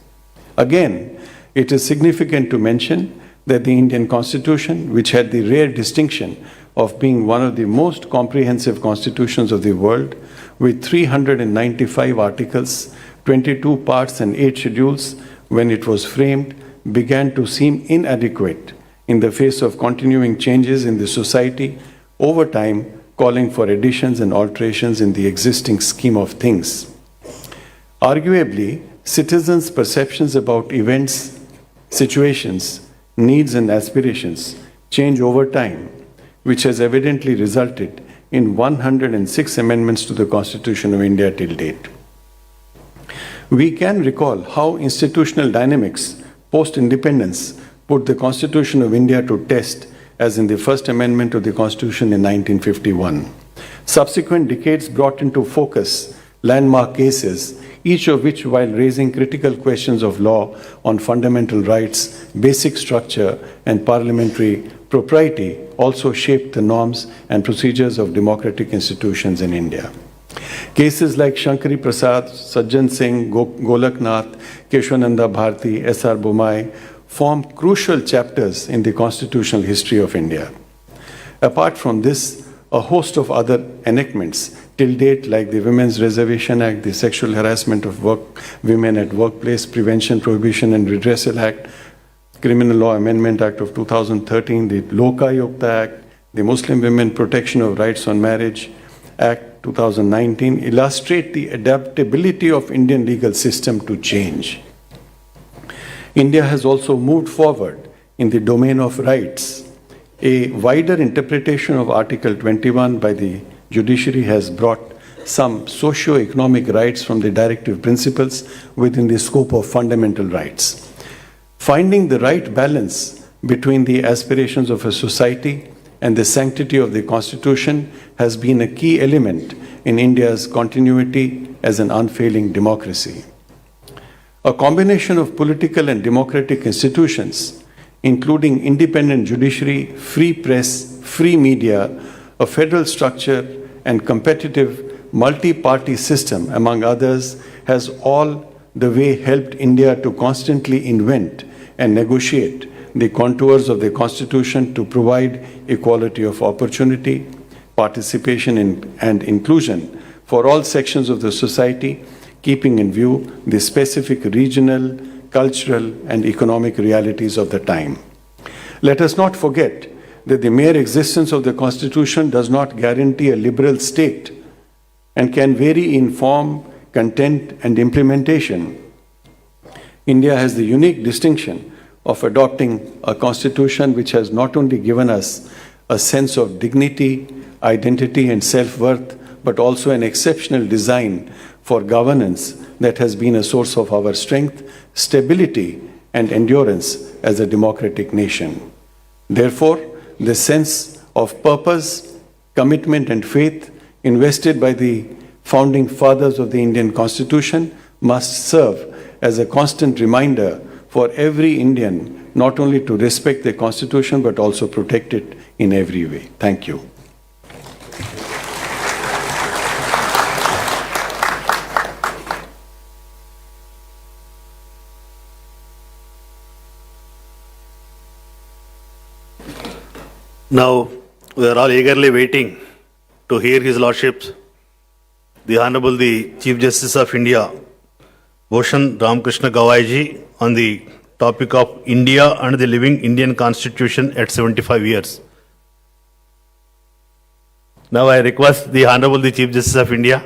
Again, it is significant to mention that the Indian Constitution, which had the rare distinction of being one of the most comprehensive constitutions of the world, with 395 articles, 22 parts and 8 schedules, when it was framed, began to seem inadequate in the face of continuing changes in the society, over time calling for additions and alterations in the existing scheme of things. Arguably, citizens' perceptions about events, situations, needs and aspirations change over time, which has evidently resulted in 106 amendments to the Constitution of India till date. We can recall how institutional dynamics post-independence put the Constitution of India to test, as in the First Amendment to the Constitution in 1951. Subsequent decades brought into focus landmark cases, each of which, while raising critical questions of law on fundamental rights, basic structure, and parliamentary propriety, also shaped the norms and procedures of democratic institutions in India. Cases like Shankari Prasad, Sajjan Singh, Golaknath, Keshwananda Bharti, S.R. Bomai form crucial chapters in the constitutional history of India. Apart from this, a host of other enactments till date, like the Women's Reservation Act, the Sexual Harassment of Women at Workplace Prevention, Prohibition and Redressal Act, Criminal Law Amendment Act of 2013, the Lokayukta Act, the Muslim Women Protection of Rights on Marriage Act 2019, illustrate the adaptability of Indian legal system to change. India has also moved forward in the domain of rights. A wider interpretation of Article 21 by the judiciary has brought some socio-economic rights from the directive principles within the scope of fundamental rights. Finding the right balance between the aspirations of a society and the sanctity of the Constitution has been a key element in India's continuity as an unfailing democracy. A combination of political and democratic institutions, including independent judiciary, free press, free media, a federal structure, and competitive multi-party system, among others, has all the way helped India to constantly invent and negotiate the contours of the Constitution to provide equality of opportunity, participation and inclusion for all sections of the society, keeping in view the specific regional, cultural, and economic realities of the time. Let us not forget that the mere existence of the Constitution does not guarantee a liberal state and can vary in form, content, and implementation. India has the unique distinction of adopting a Constitution which has not only given us a sense of dignity, identity, and self-worth, but also an exceptional design for governance that has been a source of our strength, stability, and endurance as a democratic nation. Therefore, the sense of purpose, commitment, and faith invested by the founding fathers of the Indian Constitution must serve as a constant reminder for every Indian not only to respect the Constitution but also protect it in every way. Thank you. Now, we are all eagerly waiting to hear His Lordship's, the Honorable the Chief Justice of India, Bhushan Ramakrishna Gawai on the topic of India and the living Indian Constitution at 75 years. Now I request the Honorable the Chief Justice of India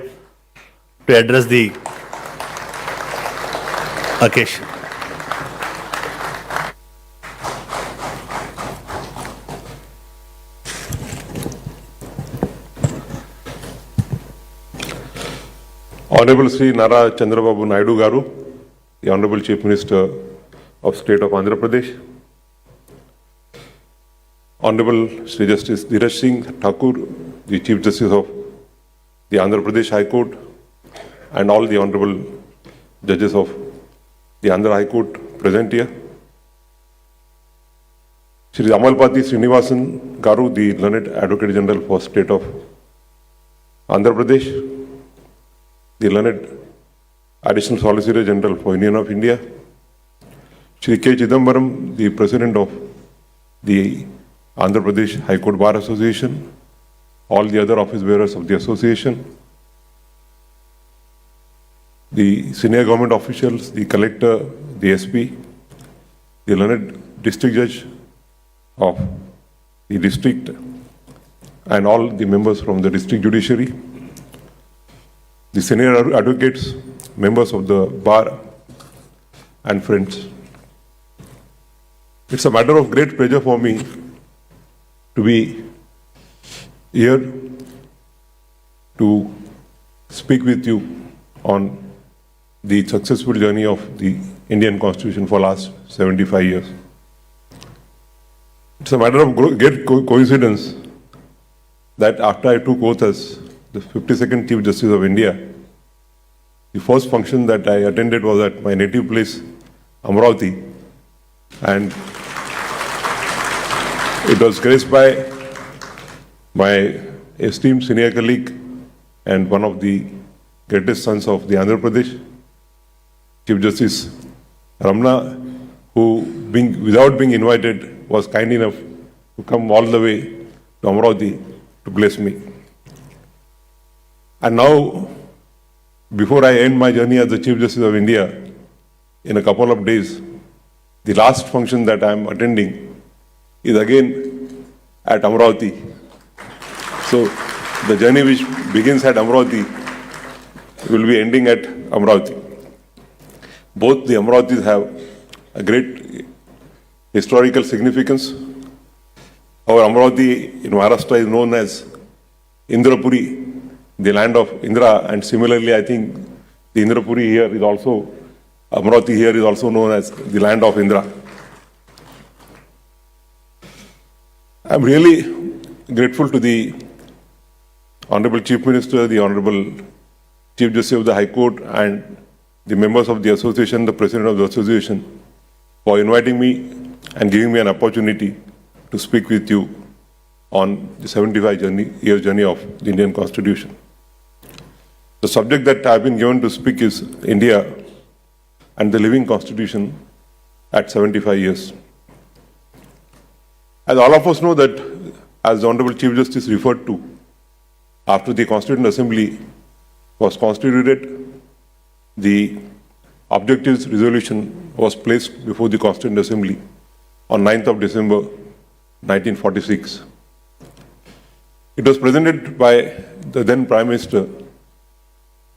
to address the occasion. Honorable Sri Nara Chandrababu Naidu Garu, the Honorable Chief Minister of State of Andhra Pradesh, Honorable Sri Justice Dheeraj Singh Thakur, the Chief Justice of the Andhra Pradesh High Court, and all the Honorable Judges of the Andhra High Court present here. Shri Amalpati Srinivasan Garu, the Learned Advocate General for State of Andhra Pradesh, the Learned Additional Solicitor General for Union of India, Shri K. Chidambaram, the President of the Andhra Pradesh High Court Bar Association, all the other office bearers of the association, the senior government officials, the collector, the SP, the learned district judge of the district, and all the members from the district judiciary, the senior advocates, members of the bar, and friends. It's a matter of great pleasure for me to be here to speak with you on the successful journey of the Indian Constitution for last 75 years. It's a matter of great coincidence that after I took oath as the 52nd Chief Justice of India, the first function that I attended was at my native place, Amravati, and it was graced by my esteemed senior colleague and one of the greatest sons of the Andhra Pradesh, Chief Justice Ramna, who, without being invited, was kind enough to come all the way to Amravati to bless me. And now, before I end my journey as the Chief Justice of India, in a couple of days, the last function that I am attending is again at Amravati. So, the journey which begins at Amravati will be ending at Amravati. Both the Amravatis have a great historical significance. Our Amravati in Maharashtra is known as Indrapuri, the land of Indra, and similarly I think the Indrapuri here is also, Amravati here is also known as the land of Indra. I'm really grateful to the Honorable Chief Minister, the Honorable Chief Justice of the High Court, and the members of the association, the President of the association, for inviting me and giving me an opportunity to speak with you on the 75-year journey of the Indian Constitution. The subject that I've been given to speak is India and the living Constitution at 75 years. As all of us know that, as the Honorable Chief Justice referred to, after the Constituent Assembly was constituted, the objectives resolution was placed before the Constituent Assembly on 9th of December 1946. It was presented by the then Prime Minister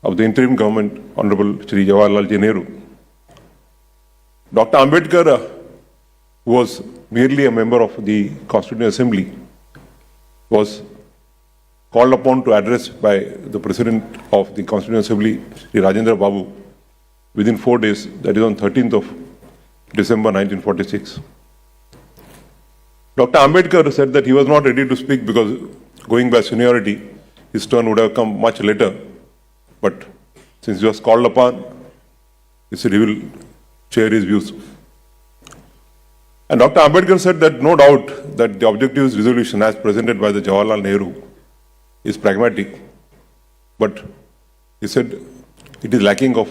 of the interim government, Honorable Shri Jawaharlal Nehru. Dr. Ambedkar, who was merely a member of the Constituent Assembly, was called upon to address by the President of the Constituent Assembly, Shri Rajendra Babu, within 4 days, that is on 13th of December 1946. Dr. Ambedkar said that he was not ready to speak because, going by seniority, his turn would have come much later. But since he was called upon, he said he will share his views. And Dr. Ambedkar said that no doubt that the objectives resolution as presented by the Jawaharlal Nehru is pragmatic, but he said it is lacking of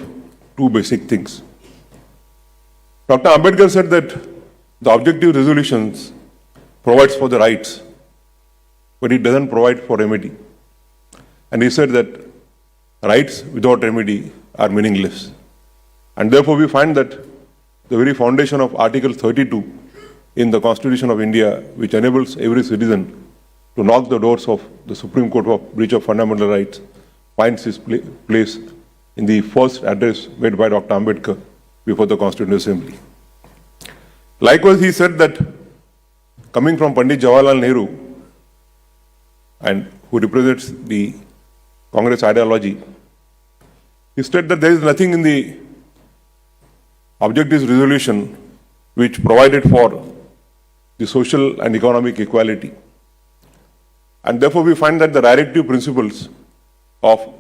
two basic things. Dr. Ambedkar said that the objective resolutions provides for the rights, but it doesn't provide for remedy. And he said that rights without remedy are meaningless. And therefore we find that the very foundation of Article 32 in the Constitution of India, which enables every citizen to knock the doors of the Supreme Court of breach of fundamental rights, finds its place in the first address made by Dr. Ambedkar before the Constituent Assembly. Likewise, he said that coming from Pandit Jawaharlal Nehru, and who represents the Congress ideology, He stated that there is nothing in the objectives resolution which provided for the social and economic equality. And therefore, we find that the directive principles of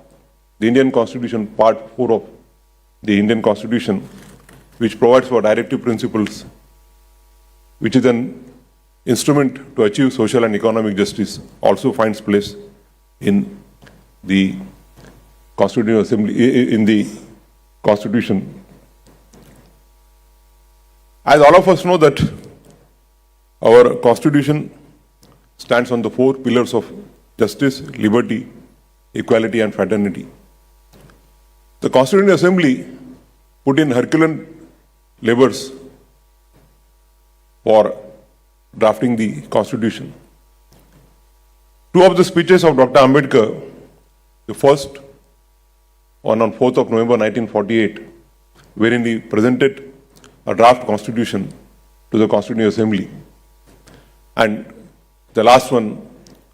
the Indian Constitution, Part 4 of the Indian Constitution, which provides for directive principles, which is an instrument to achieve social and economic justice, also finds place in the Constitutional Assembly, in the Constitution. As all of us know that our Constitution stands on the 4 pillars of justice, liberty, equality, and fraternity. The Constitutional Assembly put in Herculean labors for drafting the Constitution. 2 of the speeches of Dr. Ambedkar, the first one on 4th of November 1948, wherein he presented a draft Constitution to the Constitutional Assembly, and the last one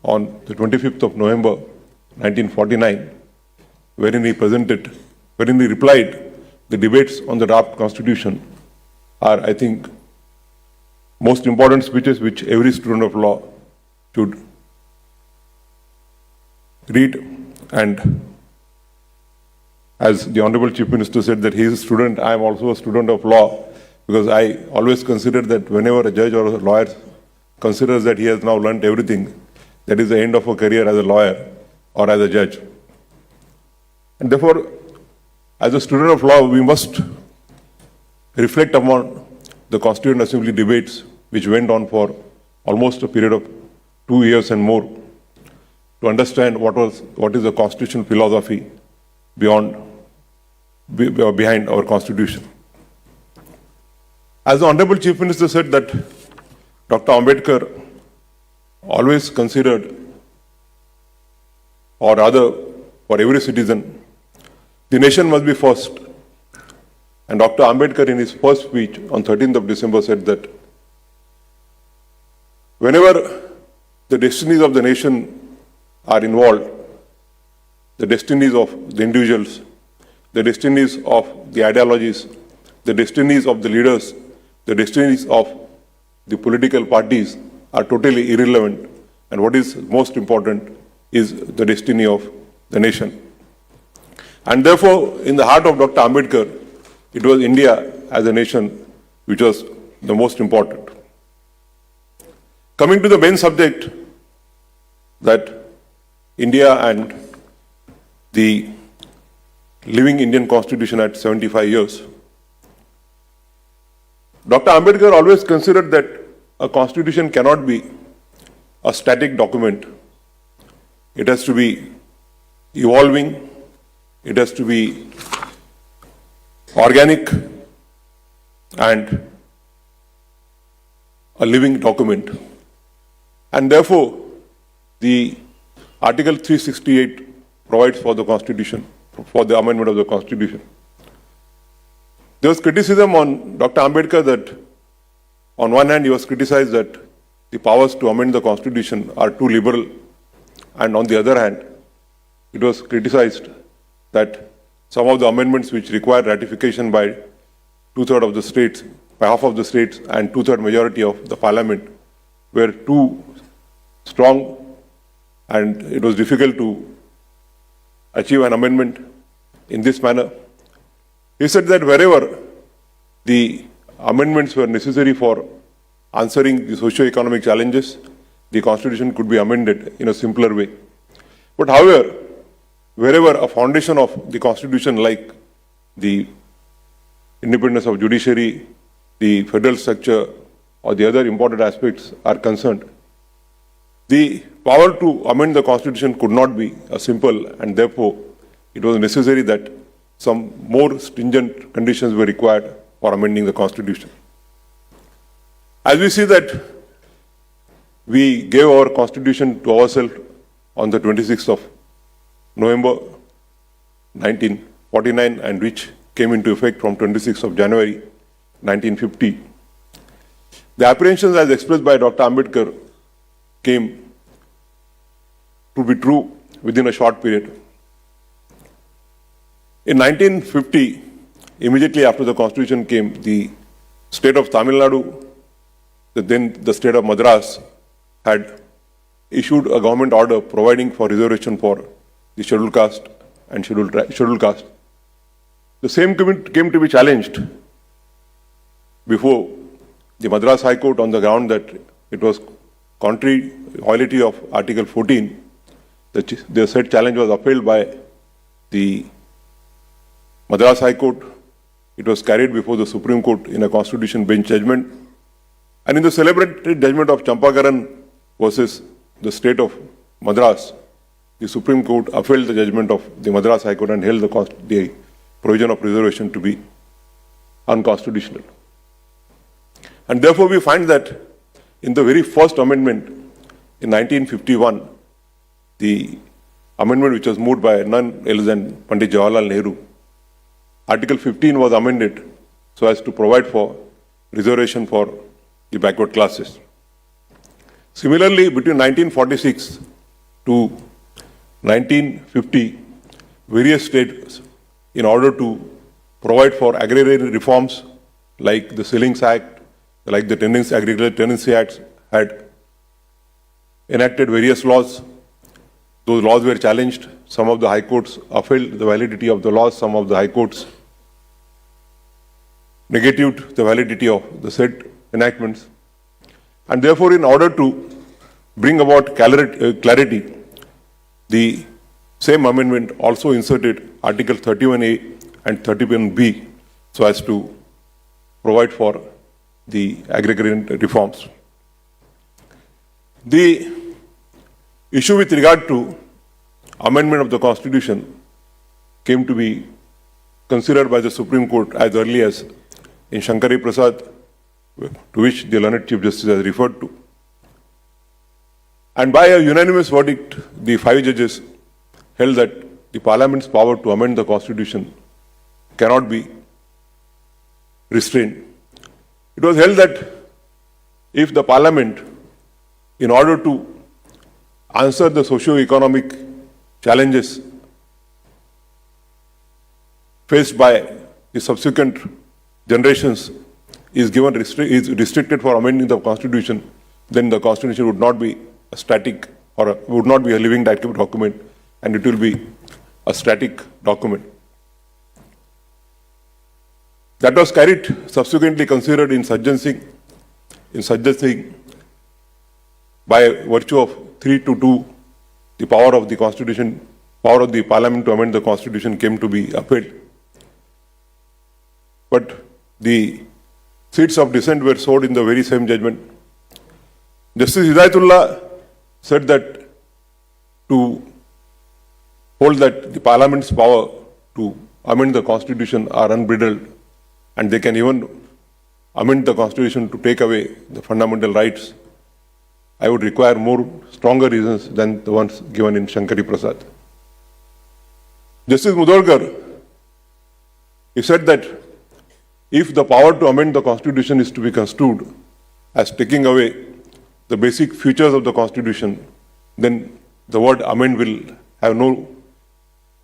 on the 25th of November 1949, wherein he replied the debates on the draft Constitution, are, I think, most important speeches which every student of law should read. And as the Honorable Chief Minister said that he is a student, I am also a student of law, because I always consider that whenever a judge or a lawyer considers that he has now learnt everything, that is the end of a career as a lawyer or as a judge. And therefore, as a student of law, we must reflect upon the Constituent Assembly debates, which went on for almost a period of 2 years and more, to understand what is the constitutional philosophy behind our Constitution. As the Honorable Chief Minister said that Dr. Ambedkar always considered, or rather for every citizen, the nation must be first. And Dr. Ambedkar in his first speech on 13th of December said that whenever the destinies of the nation are involved, the destinies of the individuals, the destinies of the ideologies, the destinies of the leaders, the destinies of the political parties are totally irrelevant, and what is most important is the destiny of the nation. And therefore, in the heart of Dr. Ambedkar, it was India as a nation which was the most important. Coming to the main subject, that India and the living Indian Constitution at 75 years. Dr. Ambedkar always considered that a constitution cannot be a static document. It has to be evolving, it has to be organic and a living document. And therefore, the Article 368 provides for the Constitution, for the amendment of the Constitution. There was criticism on Dr. Ambedkar that on one hand he was criticized that the powers to amend the Constitution are too liberal, and on the other hand it was criticized that some of the amendments which require ratification by 2/3 of the states, by half of the states and 2/3 majority of the parliament were too strong, and it was difficult to achieve an amendment in this manner. He said that wherever the amendments were necessary for answering the socio-economic challenges, the Constitution could be amended in a simpler way. But however, wherever a foundation of the Constitution like the independence of judiciary, the federal structure, or the other important aspects are concerned, the power to amend the Constitution could not be simple, and therefore it was necessary that some more stringent conditions were required for amending the Constitution. As we see that we gave our Constitution to ourselves on the 26th of November 1949, and which came into effect from 26th of January 1950. The apprehensions as expressed by Dr. Ambedkar came to be true within a short period. In 1950, immediately after the constitution came, the state of Tamil Nadu, then the state of Madras, had issued a government order providing for reservation for the scheduled caste and scheduled caste. The same came to be challenged before the Madras High Court on the ground that it was contrary violation of Article 14. The said challenge was upheld by the Madras High Court. It was carried before the Supreme Court in a constitution bench judgment. And in the celebrated judgment of Champakaran versus the state of Madras, the Supreme Court upheld the judgment of the Madras High Court and held the provision of reservation to be unconstitutional. And therefore we find that in the very first amendment in 1951, the amendment which was moved by none else than Pandit Jawaharlal Nehru, Article 15 was amended so as to provide for reservation for the backward classes. Similarly, between 1946 to 1950, various states, in order to provide for agrarian reforms like the Ceilings Act, like the Agricultural Tenancy Act, had enacted various laws. Those laws were challenged. Some of the high courts upheld the validity of the laws. Some of the high courts negated the validity of the said enactments. And therefore, in order to bring about clarity, the same amendment also inserted Article 31A and 31B so as to provide for the agrarian reforms. The issue with regard to amendment of the Constitution came to be considered by the Supreme Court as early as in Shankari Prasad, to which the learned Chief Justice has referred to. And by a unanimous verdict, the 5 judges held that the Parliament's power to amend the Constitution cannot be restrained. It was held that if the Parliament, in order to answer the socio-economic challenges faced by the subsequent generations, is restricted for amending the Constitution, then the Constitution would not be a static or would not be a living document, and it will be a static document. That was subsequently considered in Sajjan Singh, by virtue of 3-2, the power of the Constitution, power of the Parliament to amend the Constitution came to be upheld. But the seats of dissent were sowed in the very same judgment. Justice Hidayatullah said that to hold that the Parliament's power to amend the Constitution are unbridled, and they can even amend the Constitution to take away the fundamental rights, I would require stronger reasons than the ones given in Shankari Prasad. Justice Mudolkar, he said that if the power to amend the Constitution is to be construed as taking away the basic features of the Constitution, then the word amend will have no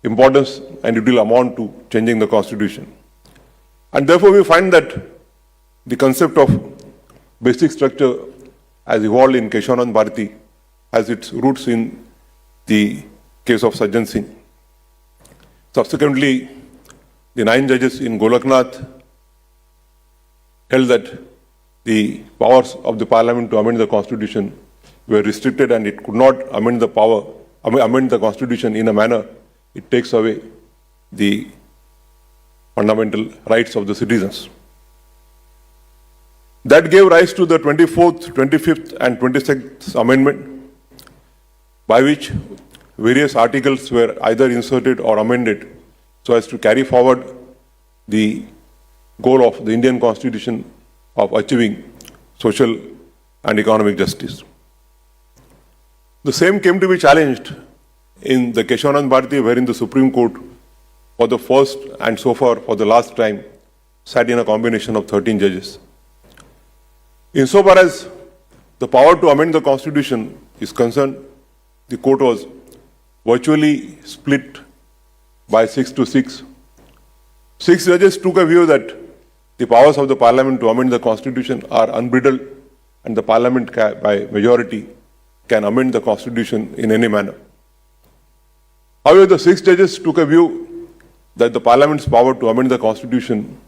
importance and it will amount to changing the Constitution. And therefore we find that the concept of basic structure as evolved in Keshavanand Bharati has its roots in the case of Sajjan Singh. Subsequently, the 9 judges in Golaknath held that the powers of the Parliament to amend the Constitution were restricted and it could not amend the Constitution in a manner it takes away the fundamental rights of the citizens. That gave rise to the 24th, 25th and 26th Amendment, by which various articles were either inserted or amended so as to carry forward the goal of the Indian Constitution of achieving social and economic justice. The same came to be challenged in the Keshavanand Bharati, wherein the Supreme Court, for the first and so far for the last time, sat in a combination of 13 judges. Insofar as the power to amend the Constitution is concerned, the court was virtually split by 6-6 6 judges took a view that the powers of the parliament to amend the constitution are unbridled and the parliament by majority can amend the constitution in any manner. However, the 6 judges took a view that the parliament's power to amend the constitution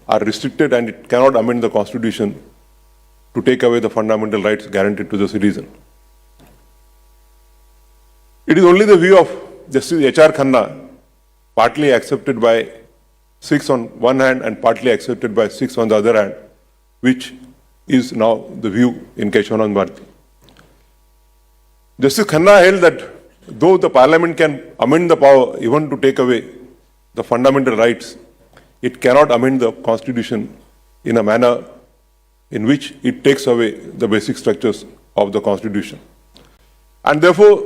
are restricted and it cannot amend the constitution to take away the fundamental rights guaranteed to the citizen. It is only the view of Justice H.R. Khanna, partly accepted by 6 on one hand and partly accepted by 6 on the other hand, which is now the view in Keshavanand Bharati. Justice Khanna held that though the parliament can amend the power even to take away the fundamental rights, it cannot amend the constitution in a manner in which it takes away the basic structures of the constitution. And therefore,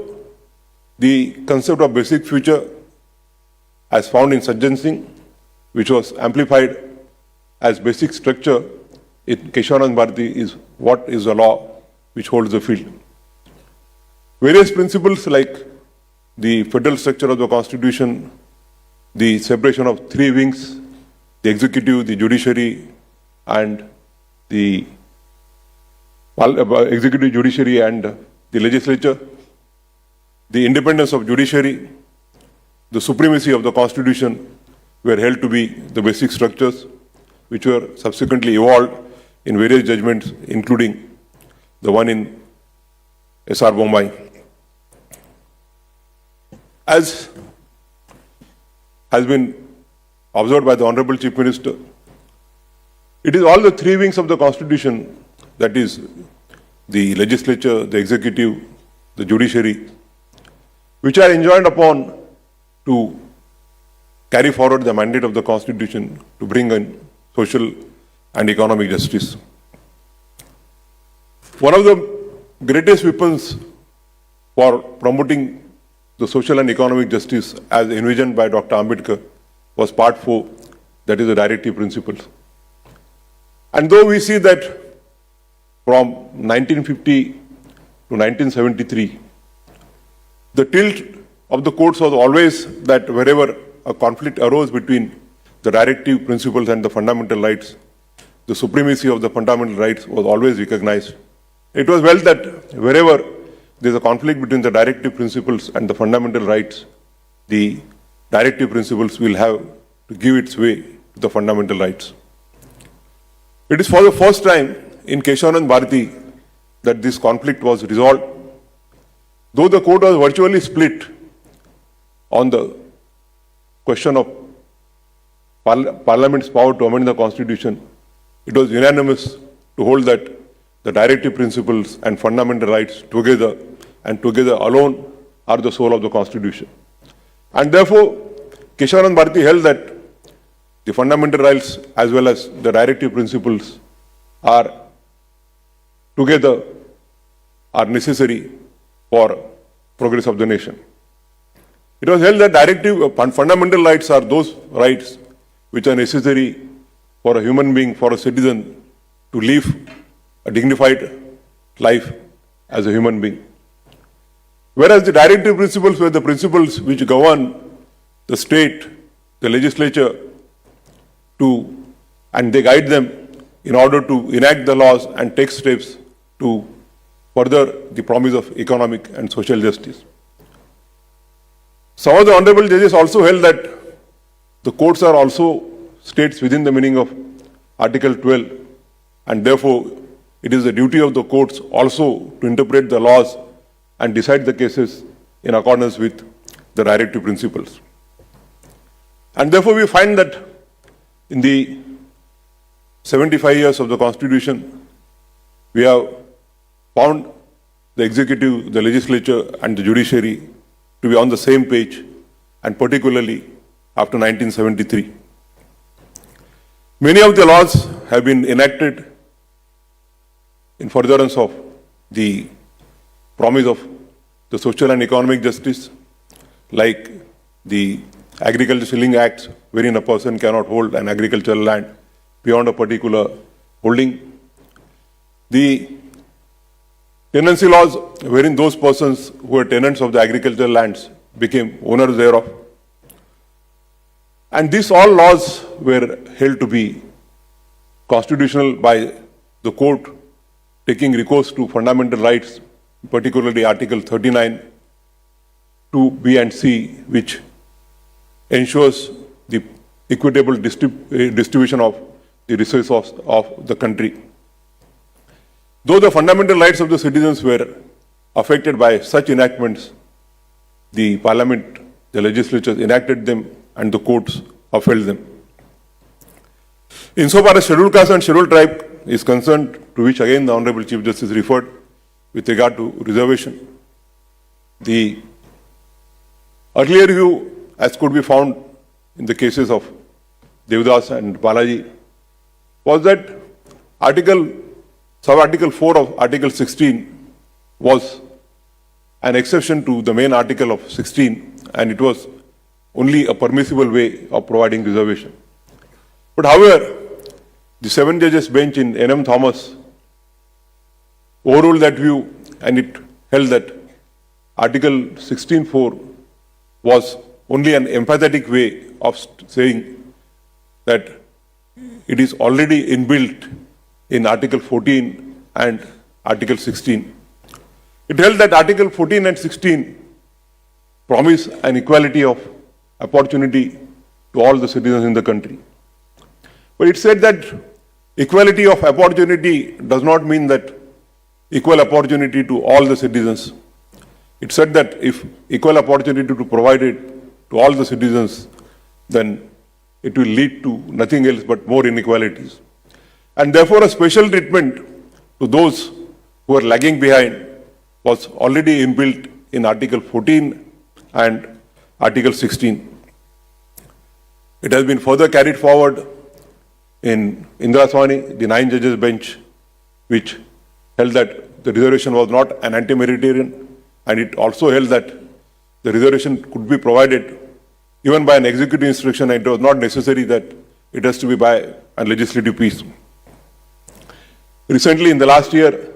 the concept of basic future as found in Sajjan Singh, which was amplified as basic structure in Keshavanand Bharati, is what is the law which holds the field. Various principles like the federal structure of the constitution, the separation of 3 wings, the executive, the judiciary, and the executive, judiciary, and the legislature, the independence of judiciary, the supremacy of the constitution were held to be the basic structures which were subsequently evolved in various judgments, including the one in S.R. Bombay. As has been observed by the Honorable Chief Minister, it is all the 3 wings of the Constitution, that is, the legislature, the executive, the judiciary, which are enjoined upon to carry forward the mandate of the Constitution to bring in social and economic justice. One of the greatest weapons for promoting the social and economic justice as envisioned by Dr. Ambedkar was Part 4, that is the directive principles. And though we see that from 1950 to 1973, the tilt of the courts was always that wherever a conflict arose between the directive principles and the fundamental rights, the supremacy of the fundamental rights was always recognized. It was felt that wherever there is a conflict between the directive principles and the fundamental rights, the directive principles will have to give its way to the fundamental rights. It is for the first time in Keshavanand Bharati that this conflict was resolved. Though the court was virtually split on the question of Parliament's power to amend the Constitution, it was unanimous to hold that the directive principles and fundamental rights together and together alone are the soul of the Constitution. And therefore, Keshavanand Bharati held that the fundamental rights as well as the directive principles are together are necessary for progress of the nation. It was held that directive and fundamental rights are those rights which are necessary for a human being, for a citizen to live a dignified life as a human being. Whereas the directive principles were the principles which govern the state, the legislature, and they guide them in order to enact the laws and take steps to further the promise of economic and social justice. Some of the honorable judges also held that the courts are also states within the meaning of Article 12, and therefore it is the duty of the courts also to interpret the laws and decide the cases in accordance with the directive principles. And therefore we find that in the 75 years of the Constitution, we have found the executive, the legislature, and the judiciary to be on the same page, and particularly after 1973. Many of the laws have been enacted in furtherance of the promise of the social and economic justice, like the Agriculture Sealing Acts, wherein a person cannot hold an agricultural land beyond a particular holding. The tenancy laws, wherein those persons who were tenants of the agricultural lands became owners thereof. And these all laws were held to be constitutional by the court taking recourse to fundamental rights, particularly Article 39, 2B and C, which ensures the equitable distribution of the resources of the country. Though the fundamental rights of the citizens were affected by such enactments, the parliament, the legislatures enacted them and the courts upheld them. Insofar as scheduled caste and scheduled tribe is concerned, to which again the Honorable Chief Justice referred with regard to reservation, the earlier view, as could be found in the cases of Devdas and Balaji, was that sub-article 4 of Article 16 was an exception to the main article of 16, and it was only a permissible way of providing reservation. But however, the 7 judges bench in N.M. Thomas overruled that view, and it held that Article 16.4 was only an empathetic way of saying that it is already inbuilt in Article 14 and Article 16. It held that Article 14 and 16 promise an equality of opportunity to all the citizens in the country. But it said that equality of opportunity does not mean that equal opportunity to all the citizens. It said that if equal opportunity to provide it to all the citizens, then it will lead to nothing else but more inequalities. And therefore, a special treatment to those who are lagging behind was already inbuilt in Article 14 and Article 16. It has been further carried forward in Indira Swani, the 9 judges bench, which held that the reservation was not an anti-meritarian, and it also held that the reservation could be provided even by an executive instruction, and it was not necessary that it has to be by a legislative piece. Recently, in the last year,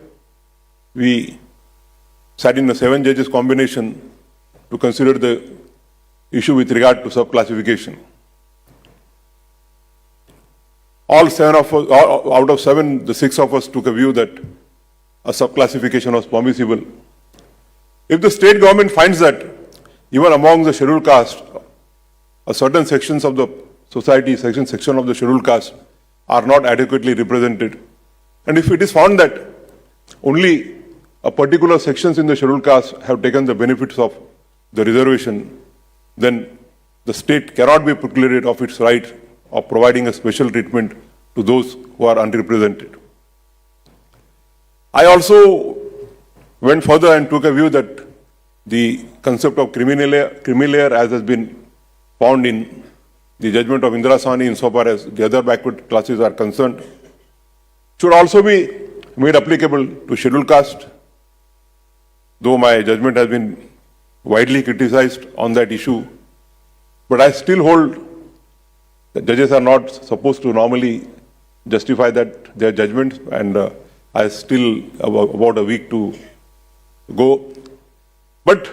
we sat in a 7 judges combination to consider the issue with regard to sub-classification. All 7 of us, out of 7, the 6 of us took a view that a sub-classification was permissible. If the state government finds that even among the scheduled caste, a certain sections of the society, section of the scheduled caste are not adequately represented, and if it is found that only a particular sections in the scheduled caste have taken the benefits of the reservation, then the state cannot be precluded of its right of providing a special treatment to those who are underrepresented. I also went further and took a view that the concept of criminal layer, as has been found in the judgment of Indira Swani insofar as the other backward classes are concerned, should also be made applicable to scheduled caste, though my judgment has been widely criticized on that issue. But I still hold that judges are not supposed to normally justify their judgments, and I still about a week to go. But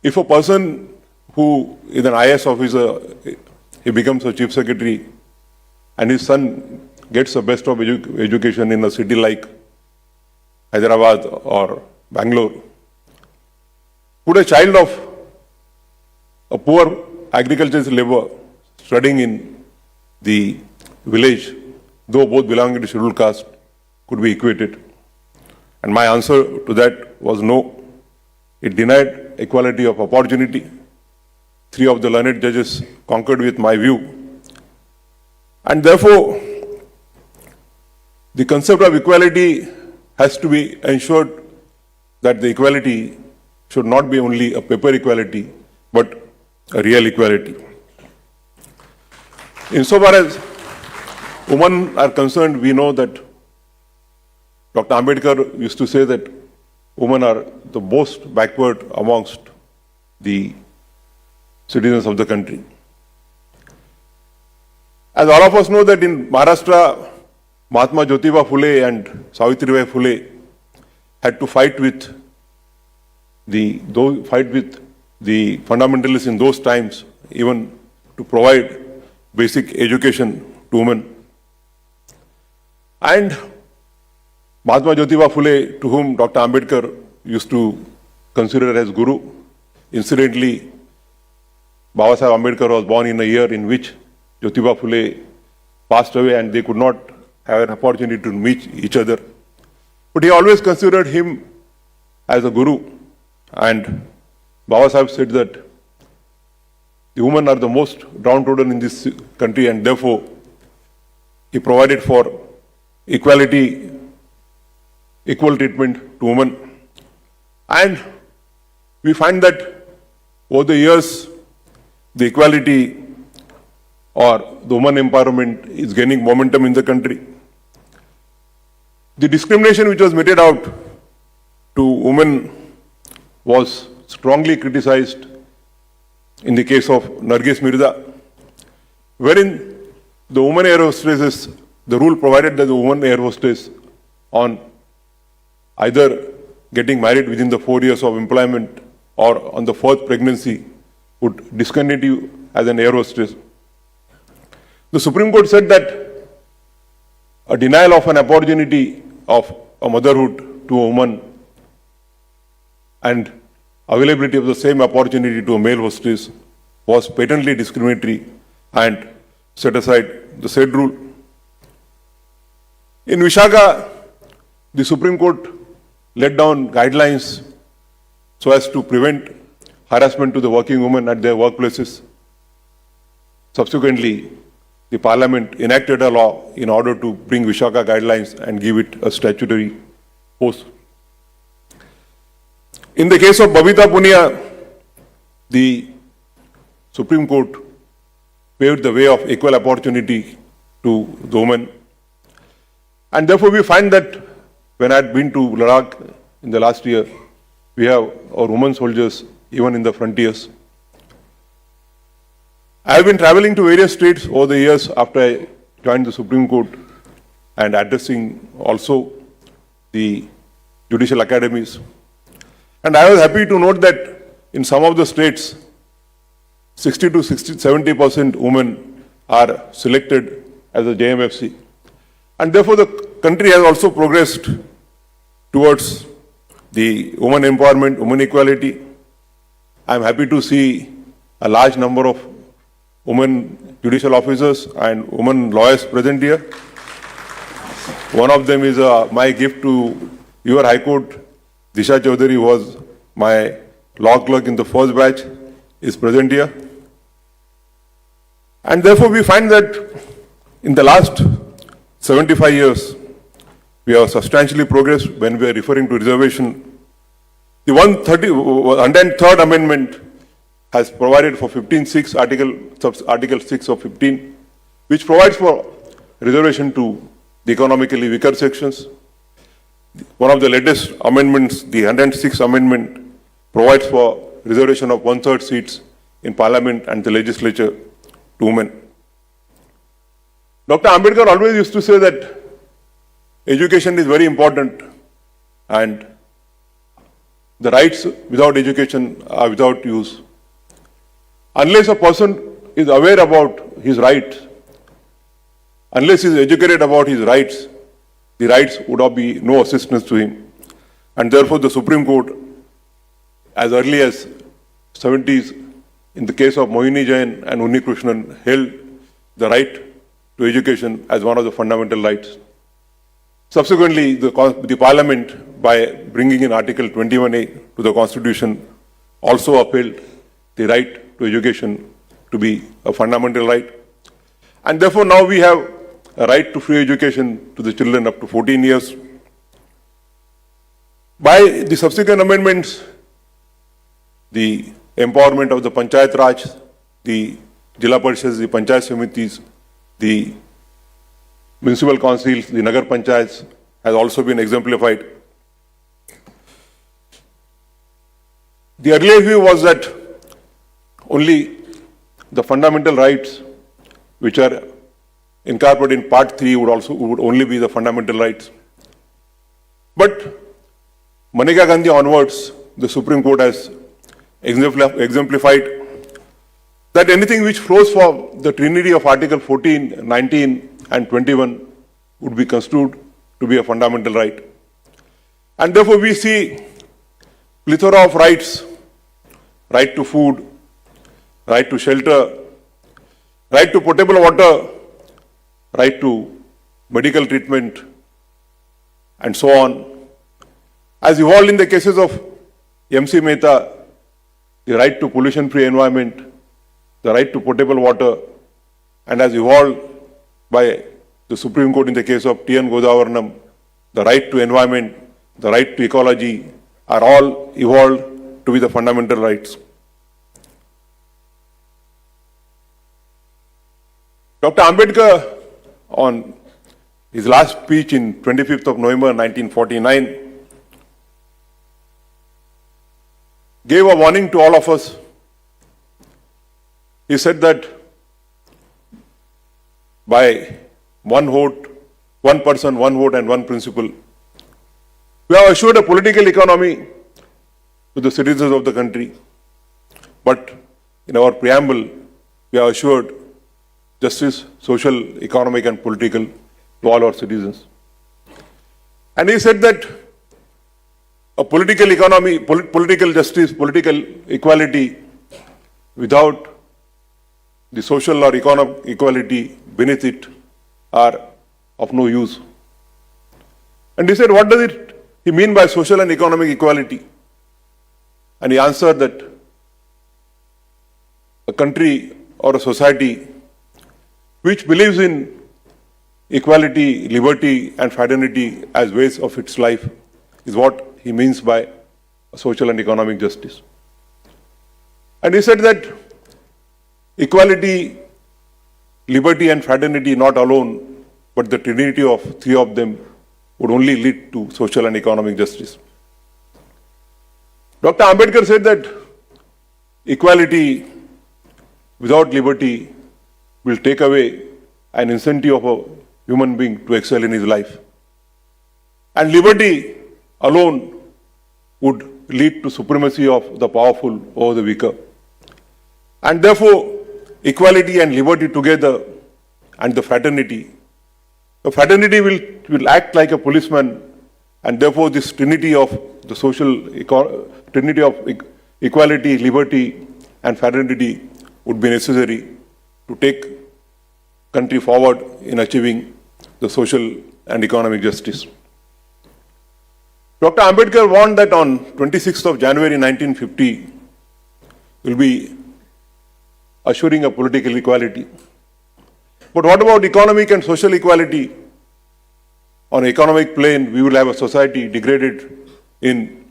if a person who is an IS officer, he becomes a chief secretary, and his son gets the best of education in a city like Hyderabad or Bangalore, would a child of a poor agricultural labor studying in the village, though both belonging to scheduled caste, could be equated? And my answer to that was no. It denied equality of opportunity. 3 of the learned judges concurred with my view. And therefore, the concept of equality has to be ensured that the equality should not be only a paper equality, but a real equality. Insofar as women are concerned, we know that Dr. Ambedkar used to say that women are the most backward amongst the citizens of the country. As all of us know that in Maharashtra, Mahatma Jyotiba Phule and Savitribai Phule had to fight with the fundamentalists in those times, even to provide basic education to women. And Mahatma Jyotiba Phule, to whom Dr. Ambedkar used to consider as guru, incidentally, Baba Sahib Ambedkar was born in a year in which Jyotiba Phule passed away and they could not have an opportunity to meet each other. But he always considered him as a guru. And Baba Sahib said that the women are the most downtrodden in this country, and therefore he provided for equality, equal treatment to women. And we find that over the years, the equality or the woman empowerment is gaining momentum in the country. The discrimination which was meted out to women was strongly criticized in the case of Nargis Mirza, wherein the woman air hostesses, the rule provided that the woman air hostess on either getting married within the 4 years of employment or on the fourth pregnancy would discontinue as an air hostess. The Supreme Court said that a denial of an opportunity of a motherhood to a woman and availability of the same opportunity to a male hostess was patently discriminatory and set aside the said rule. In Vishaka, the Supreme Court laid down guidelines so as to prevent harassment to the working women at their workplaces. Subsequently, the Parliament enacted a law in order to bring Vishaka guidelines and give it a statutory force. In the case of Babita Punia, the Supreme Court paved the way of equal opportunity to the women. And therefore we find that when I had been to Ladakh in the last year, we have our women soldiers even in the frontiers. I have been traveling to various states over the years after I joined the Supreme Court and addressing also the judicial academies. And I was happy to note that in some of the states, 60 to 70% women are selected as a JMFC. And therefore the country has also progressed towards the women empowerment, women equality. I am happy to see a large number of women judicial officers and women lawyers present here. One of them is my gift to your High Court. Disha Chaudhary was my law clerk in the first batch, is present here. And therefore we find that in the last 75 years, we have substantially progressed when we are referring to reservation. The 103rd Amendment has provided for 15(6), Article 6 of 15, which provides for reservation to the economically weaker sections. One of the latest amendments, the 106th Amendment, provides for reservation of 1/3 seats in Parliament and the legislature to women. Dr. Ambedkar always used to say that education is very important and the rights without education are without use. Unless a person is aware about his rights, unless he is educated about his rights, the rights would not be no assistance to him. And therefore the Supreme Court, as early as 70s, in the case of Mohini Jain and Unni Krishnan, held the right to education as one of the fundamental rights. Subsequently, the Parliament, by bringing in Article 21A to the Constitution, also upheld the right to education to be a fundamental right. And therefore now we have a right to free education to the children up to 14 years. By the subsequent amendments, the empowerment of the Panchayat Raj, the Jila Parishads, the Panchayat Samitis, the municipal councils, the Nagar Panchayats has also been exemplified. The earlier view was that only the fundamental rights which are incorporated in Part 3 would only be the fundamental rights. But Maneka Gandhi onwards, the Supreme Court has exemplified that anything which flows from the trinity of Article 14, 19 and 21 would be construed to be a fundamental right. And therefore we see plethora of rights: right to food, right to shelter, right to potable water, right to medical treatment, and so on. As evolved in the cases of MC Mehta, the right to pollution-free environment, the right to potable water, and as evolved by the Supreme Court in the case of T.N. Godavaranam, the right to environment, the right to ecology, are all evolved to be the fundamental rights. Dr. Ambedkar, on his last speech in 25th of November 1949, gave a warning to all of us. He said that by one vote, one person, one vote and one principle, we have assured a political economy to the citizens of the country. But in our preamble, we have assured justice, social, economic and political to all our citizens. And he said that a political economy, political justice, political equality without the social or economic equality beneath it are of no use. And he said, what does he mean by social and economic equality? And he answered that a country or a society which believes in equality, liberty and fraternity as ways of its life is what he means by social and economic justice. And he said that equality, liberty and fraternity not alone, but the trinity of three of them would only lead to social and economic justice. Dr. Ambedkar said that equality without liberty will take away an incentive of a human being to excel in his life. And liberty alone would lead to supremacy of the powerful over the weaker. And therefore, equality and liberty together and the fraternity will act like a policeman, and therefore this trinity of the trinity of equality, liberty and fraternity would be necessary to take country forward in achieving the social and economic justice. Dr. Ambedkar warned that on 26th of January 1950 will be assuring a political equality. But what about economic and social equality? On economic plane, we will have a society divided in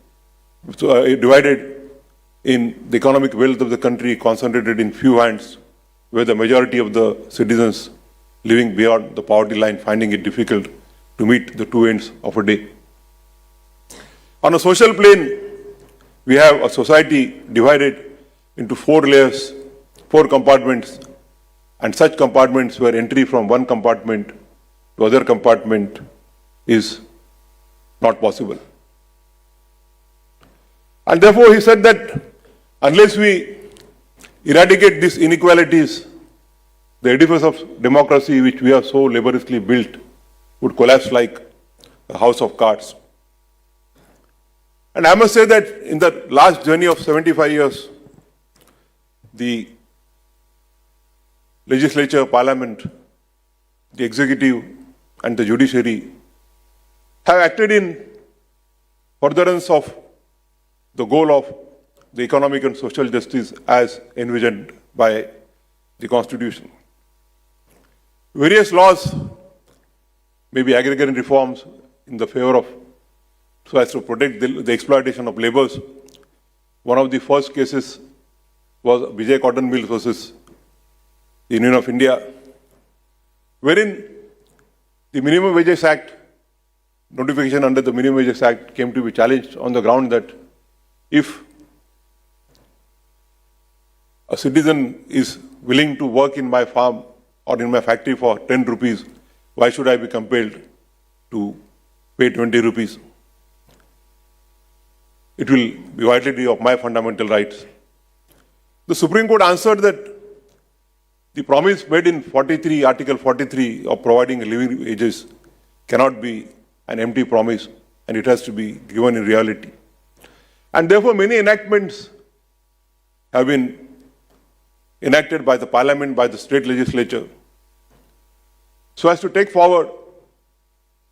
the economic wealth of the country concentrated in few hands, where the majority of the citizens living beyond the poverty line finding it difficult to meet the two ends of a day. On a social plane, we have a society divided into 4 layers, 4 compartments, and such compartments where entry from one compartment to other compartment is not possible. And therefore he said that unless we eradicate these inequalities, the edifice of democracy which we have so laboriously built would collapse like a house of cards. And I must say that in the last journey of 75 years, the legislature, parliament, the executive and the judiciary have acted in furtherance of the goal of the economic and social justice as envisioned by the Constitution. Various laws, maybe agrarian reforms in the favor of, so as to protect the exploitation of laborers. One of the first cases was Vijay Cotton Mill versus the Union of India, wherein the Minimum Wages Act, notification under the Minimum Wages Act came to be challenged on the ground that if a citizen is willing to work in my farm or in my factory for 10 rupees, why should I be compelled to pay 20 rupees? It will be violative of my fundamental rights. The Supreme Court answered that the promise made in 43, Article 43 of providing living wages cannot be an empty promise, and it has to be given in reality. And therefore, many enactments have been enacted by the Parliament, by the state legislature, so as to take forward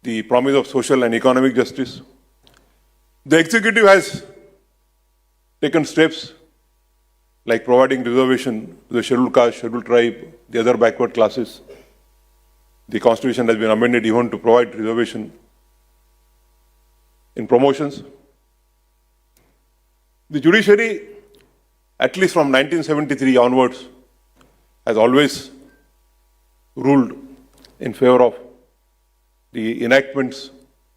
the promise of social and economic justice. The executive has taken steps like providing reservation to the scheduled caste, scheduled tribe, the other backward classes. The Constitution has been amended even to provide reservation in promotions. The judiciary, at least from 1973 onwards, has always ruled in favor of the enactments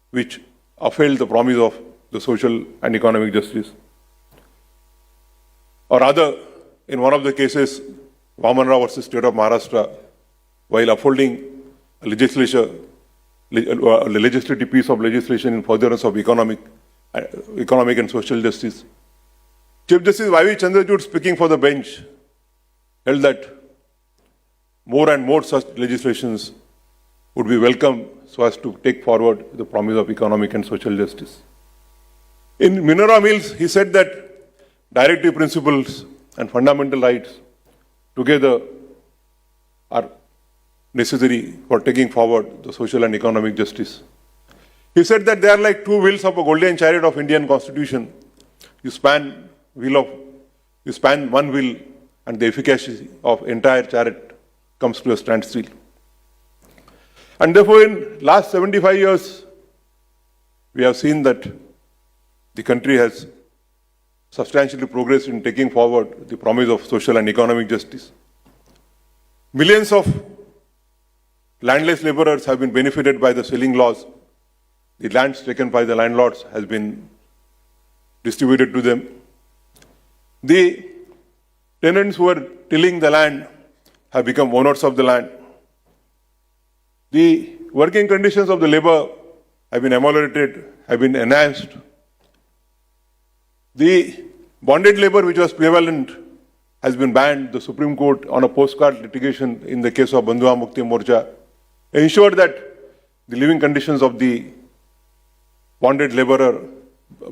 which upheld the promise of the social and economic justice. Or rather, in one of the cases, Vaman Rao versus State of Maharashtra, while upholding a legislative piece of legislation in furtherance of economic and social justice, Chief Justice Y.V. Chandrachud, speaking for the bench, held that more and more such legislations would be welcome so as to take forward the promise of economic and social justice. In Minerva Mills, he said that directive principles and fundamental rights together are necessary for taking forward the social and economic justice. He said that they are like two wheels of a golden chariot of Indian Constitution. You span one wheel and the efficacy of entire chariot comes to a standstill. And therefore, in last 75 years, we have seen that the country has substantially progressed in taking forward the promise of social and economic justice. Millions of landless laborers have been benefited by the selling laws. The lands taken by the landlords has been distributed to them. The tenants who were tilling the land have become owners of the land. The working conditions of the labor have been ameliorated, have been enhanced. The bonded labor which was prevalent has been banned. The Supreme Court, on a postcard litigation in the case of Bandhuva Mukti Morcha, ensured that the living conditions of the bonded laborer,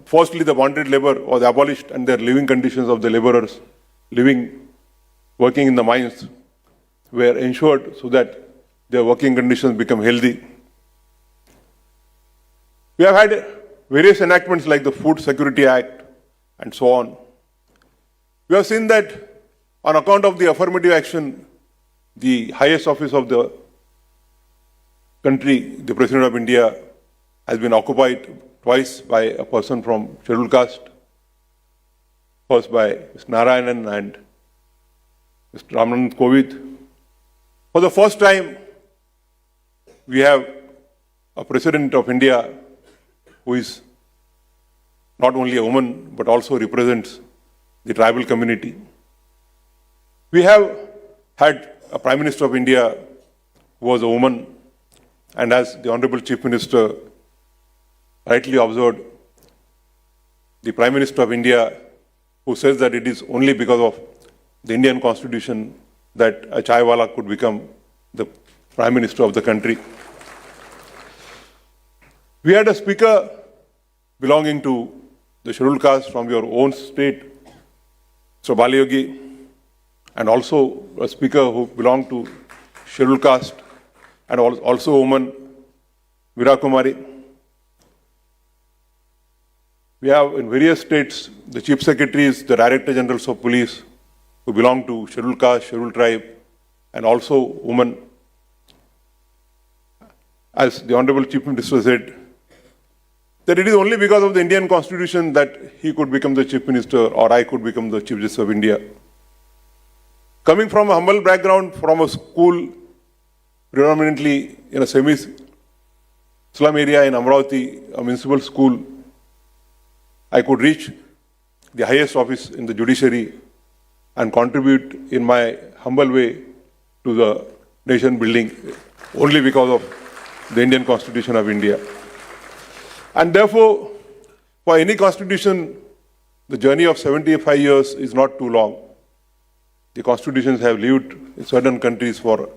firstly the bonded labor was abolished and the living conditions of the laborers working in the mines were ensured so that their working conditions become healthy. We have had various enactments like the Food Security Act and so on. We have seen that on account of the affirmative action, the highest office of the country, the President of India, has been occupied twice by a person from scheduled caste, first by Mr. Narayanan and Mr. Ramnath Kovind. For the first time, we have a President of India who is not only a woman but also represents the tribal community. We have had a Prime Minister of India who was a woman, and as the Honorable Chief Minister rightly observed, the Prime Minister of India who says that it is only because of the Indian Constitution that a chaiwala could become the Prime Minister of the country. We had a speaker belonging to the scheduled caste from your own state, Mr. Balayogi, and also a speaker who belonged to scheduled caste and also a woman, Veera Kumari. We have in various states the chief secretaries, the director generals of police who belong to scheduled caste, scheduled tribe, and also women. As the Honorable Chief Minister said, that it is only because of the Indian Constitution that he could become the Chief Minister or I could become the Chief Justice of India. Coming from a humble background, from a school predominantly in a semi-slum area in Amravati, a municipal school, I could reach the highest office in the judiciary and contribute in my humble way to the nation building only because of the Indian Constitution of India. And therefore, for any constitution, the journey of 75 years is not too long. the constitutions have lived in certain countries for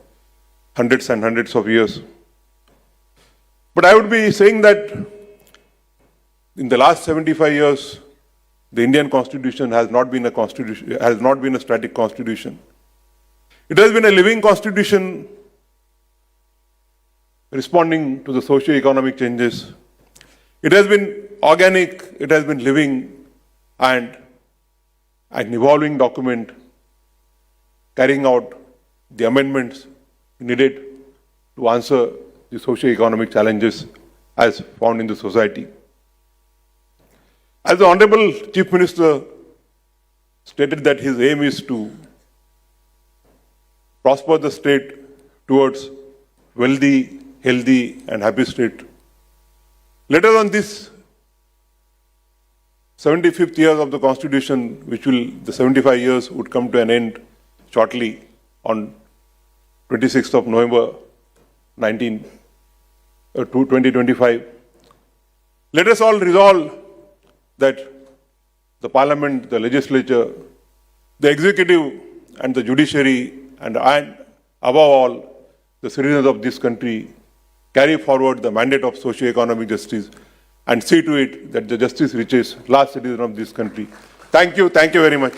hundreds and hundreds of years. But I would be saying that in the last 75 years, the Indian constitution has not been a static constitution. It has been a living constitution responding to the socio-economic changes. It has been organic, it has been living, and an evolving document carrying out the amendments needed to answer the socio-economic challenges as found in the society. As the Honorable Chief Minister stated that his aim is to prosper the state towards wealthy, healthy and happy state. Let us on this 75th year of the Constitution, the 75 years would come to an end shortly on 26th of November 2025. Let us all resolve that the Parliament, the Legislature, the Executive and the Judiciary and above all, the citizens of this country carry forward the mandate of socio-economic justice and see to it that the justice reaches last citizen of this country. Thank you very much.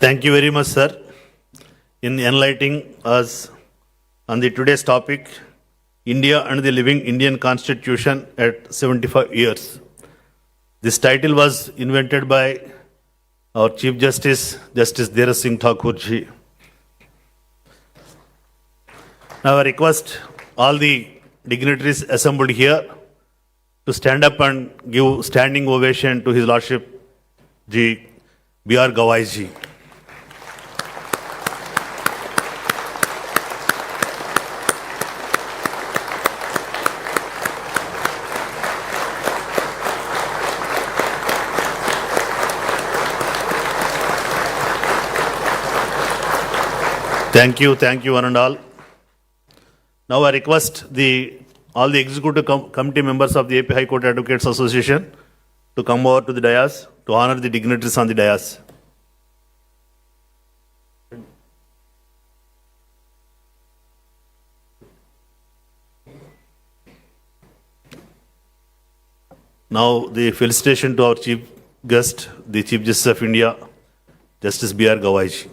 Thank you very much, sir, in enlightening us on the today's topic, India and the Living Indian Constitution at 75 years. This title was invented by our Chief Justice, Justice Desam Thakur ji. Now I request all the dignitaries assembled here to stand up and give standing ovation to His Lordship Ji B.R. Gawai ji. Thank you, one and all. Now I request all the executive committee members of the AP High Court Advocates Association to come over to the dais to honor the dignitaries on the dais. Now the felicitation to our chief guest, the Chief Justice of India, Justice B.R. Gawai ji.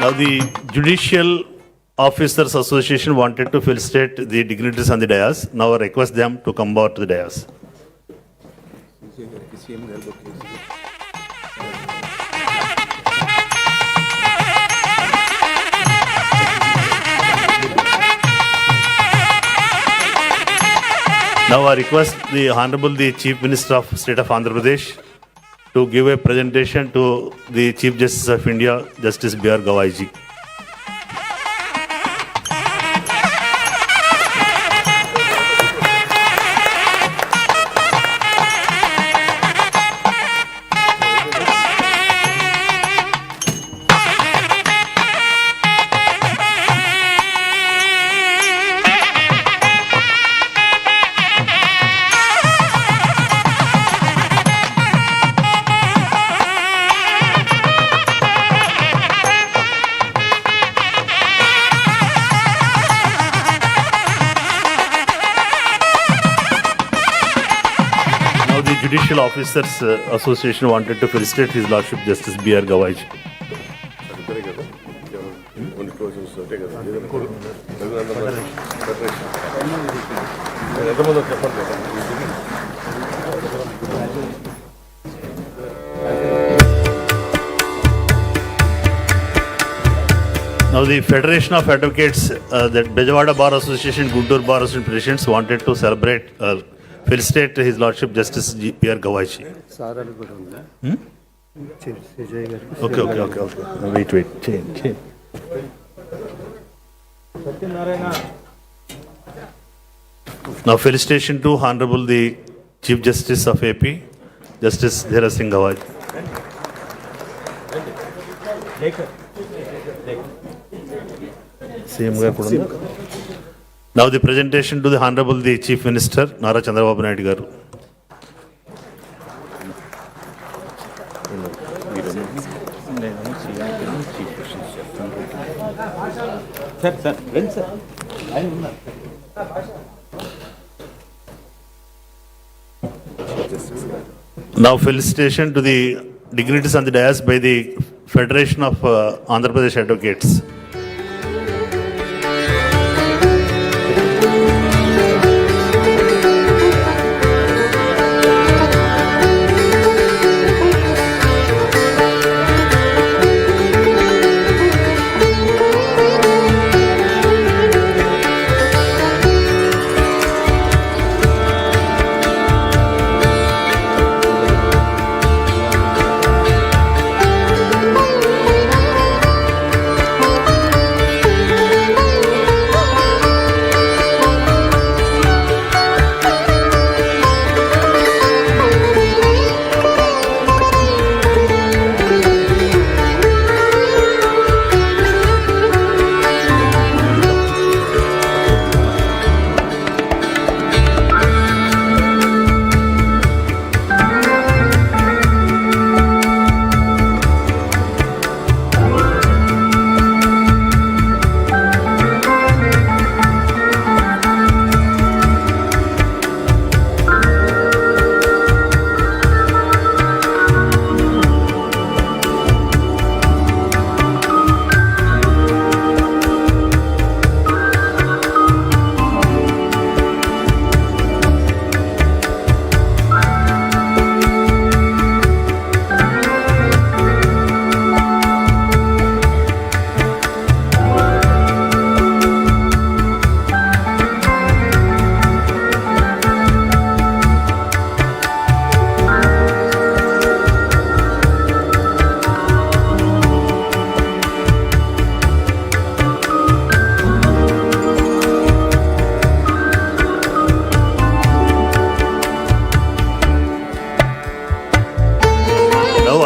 Now, the Judicial Officers Association wanted to felicitate the dignitaries on the dais. Now I request them to come over to the dais. Now I request the Honorable the Chief Minister of State of Andhra Pradesh to give a presentation to the Chief Justice of India, Justice B.R. Gawai ji. Now the Judicial Officers Association wanted to felicitate His Lordship Justice B.R. Gawai ji. Now the Federation of Advocates, that Bejawada Bar Association, Guntur Bar Association Presidents wanted to celebrate, felicitate His Lordship Justice B.R. Gawai ji. Okay. Wait. Now felicitation to Honorable the Chief Justice of AP, Justice Dhira Singh Gawai. Now the presentation to the Honorable the Chief Minister, Nara Chandrababu Naidu garu. Now felicitation to the dignitaries on the dais by the Federation of Andhra Pradesh Advocates.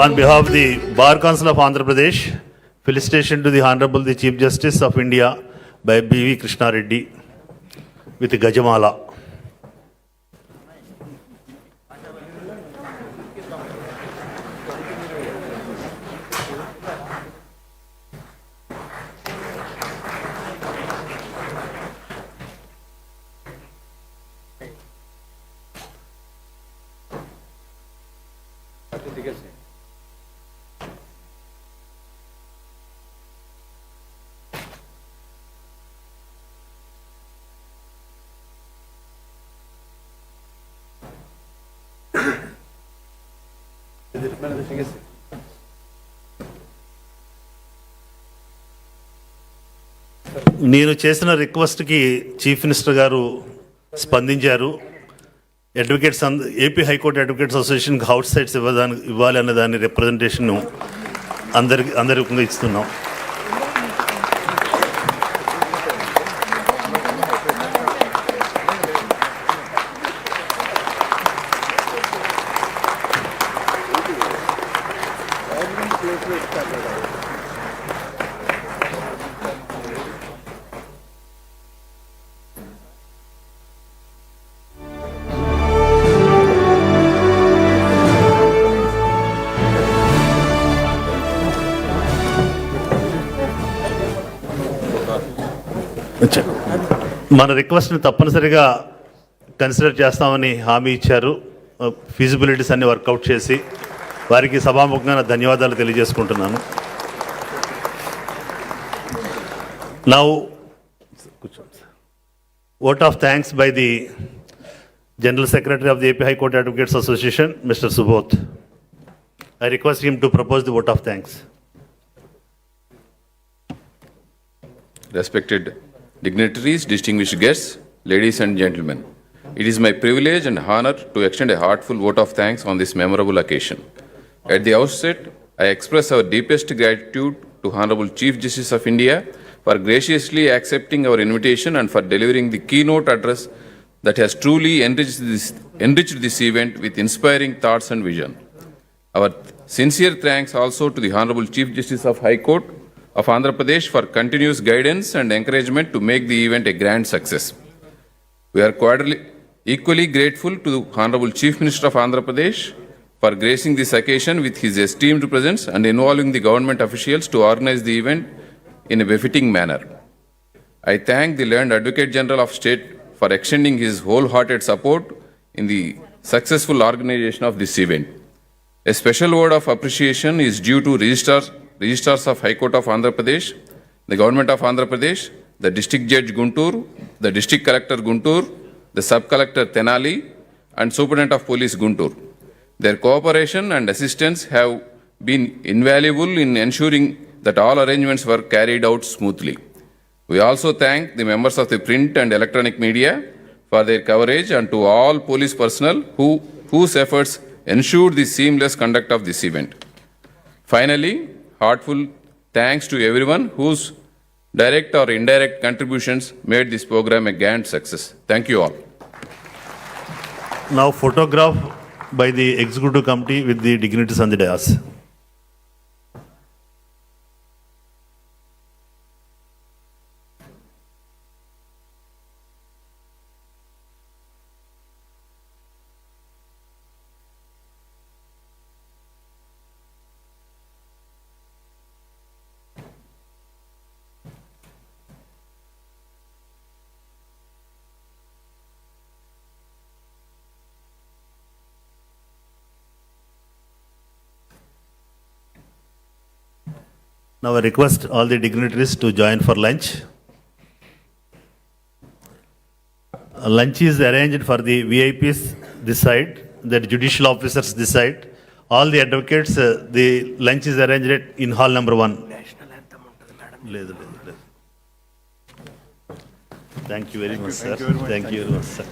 On behalf of the Bar Council of Andhra Pradesh, felicitation to the Honorable the Chief Justice of India by B.V. Krishna Reddy with Gajamala. నేను చేసిన రిక్వెస్ట్కి chief minister గారు స్పందించారు. Advocates AP high court advocates అసోసియేషన్కి out sides ఇవ్వాలి అనే దాని representation అందరికీ ఇస్తున్నాం. మన రిక్వెస్ట్ని తప్పనిసరిగా కన్సిడర్ చేస్తామని హామీ ఇచ్చారు. ఫీజిబిలిటీస్ అన్ని వర్కౌట్ చేసి వారికి సభాముఖంగా ధన్యవాదాలు తెలియజేసుకుంటున్నాను. Now vote of thanks by the General Secretary of the AP High Court Advocates Association, Mr. Subodh. I request him to propose the vote of thanks. Respected dignitaries, distinguished guests, ladies and gentlemen, it is my privilege and honor to extend a heartfelt vote of thanks on this memorable occasion. At the outset, I express our deepest gratitude to Honorable Chief Justice of India for graciously accepting our invitation and for delivering the keynote address that has truly enriched this event with inspiring thoughts and vision. Our sincere thanks also to the Honorable Chief Justice of High Court of Andhra Pradesh for continuous guidance and encouragement to make the event a grand success. We are equally grateful to the Honorable Chief Minister of Andhra Pradesh for gracing this occasion with his esteemed presence and involving the government officials to organize the event in a befitting manner. I thank the learned Advocate General of State for extending his wholehearted support in the successful organization of this event. A special word of appreciation is due to registrars of High Court of Andhra Pradesh, the Government of Andhra Pradesh, the District Judge Guntur, the District Collector Guntur, the Sub-Collector Tenali, and Superintendent of Police Guntur. Their cooperation and assistance have been invaluable in ensuring that all arrangements were carried out smoothly. We also thank the members of the print and electronic media for their coverage and to all police personnel whose efforts ensured the seamless conduct of this event. Finally, heartfelt thanks to everyone whose direct or indirect contributions made this program a grand success. Thank you all. Now photograph by the executive committee with the dignitaries on the dais. Now I request all the dignitaries to join for lunch. Lunch is arranged for the VIPs this side, the judicial officers this side. All the advocates, the lunch is arranged in hall number 1. Thank you very much, sir. Thank you very much, sir.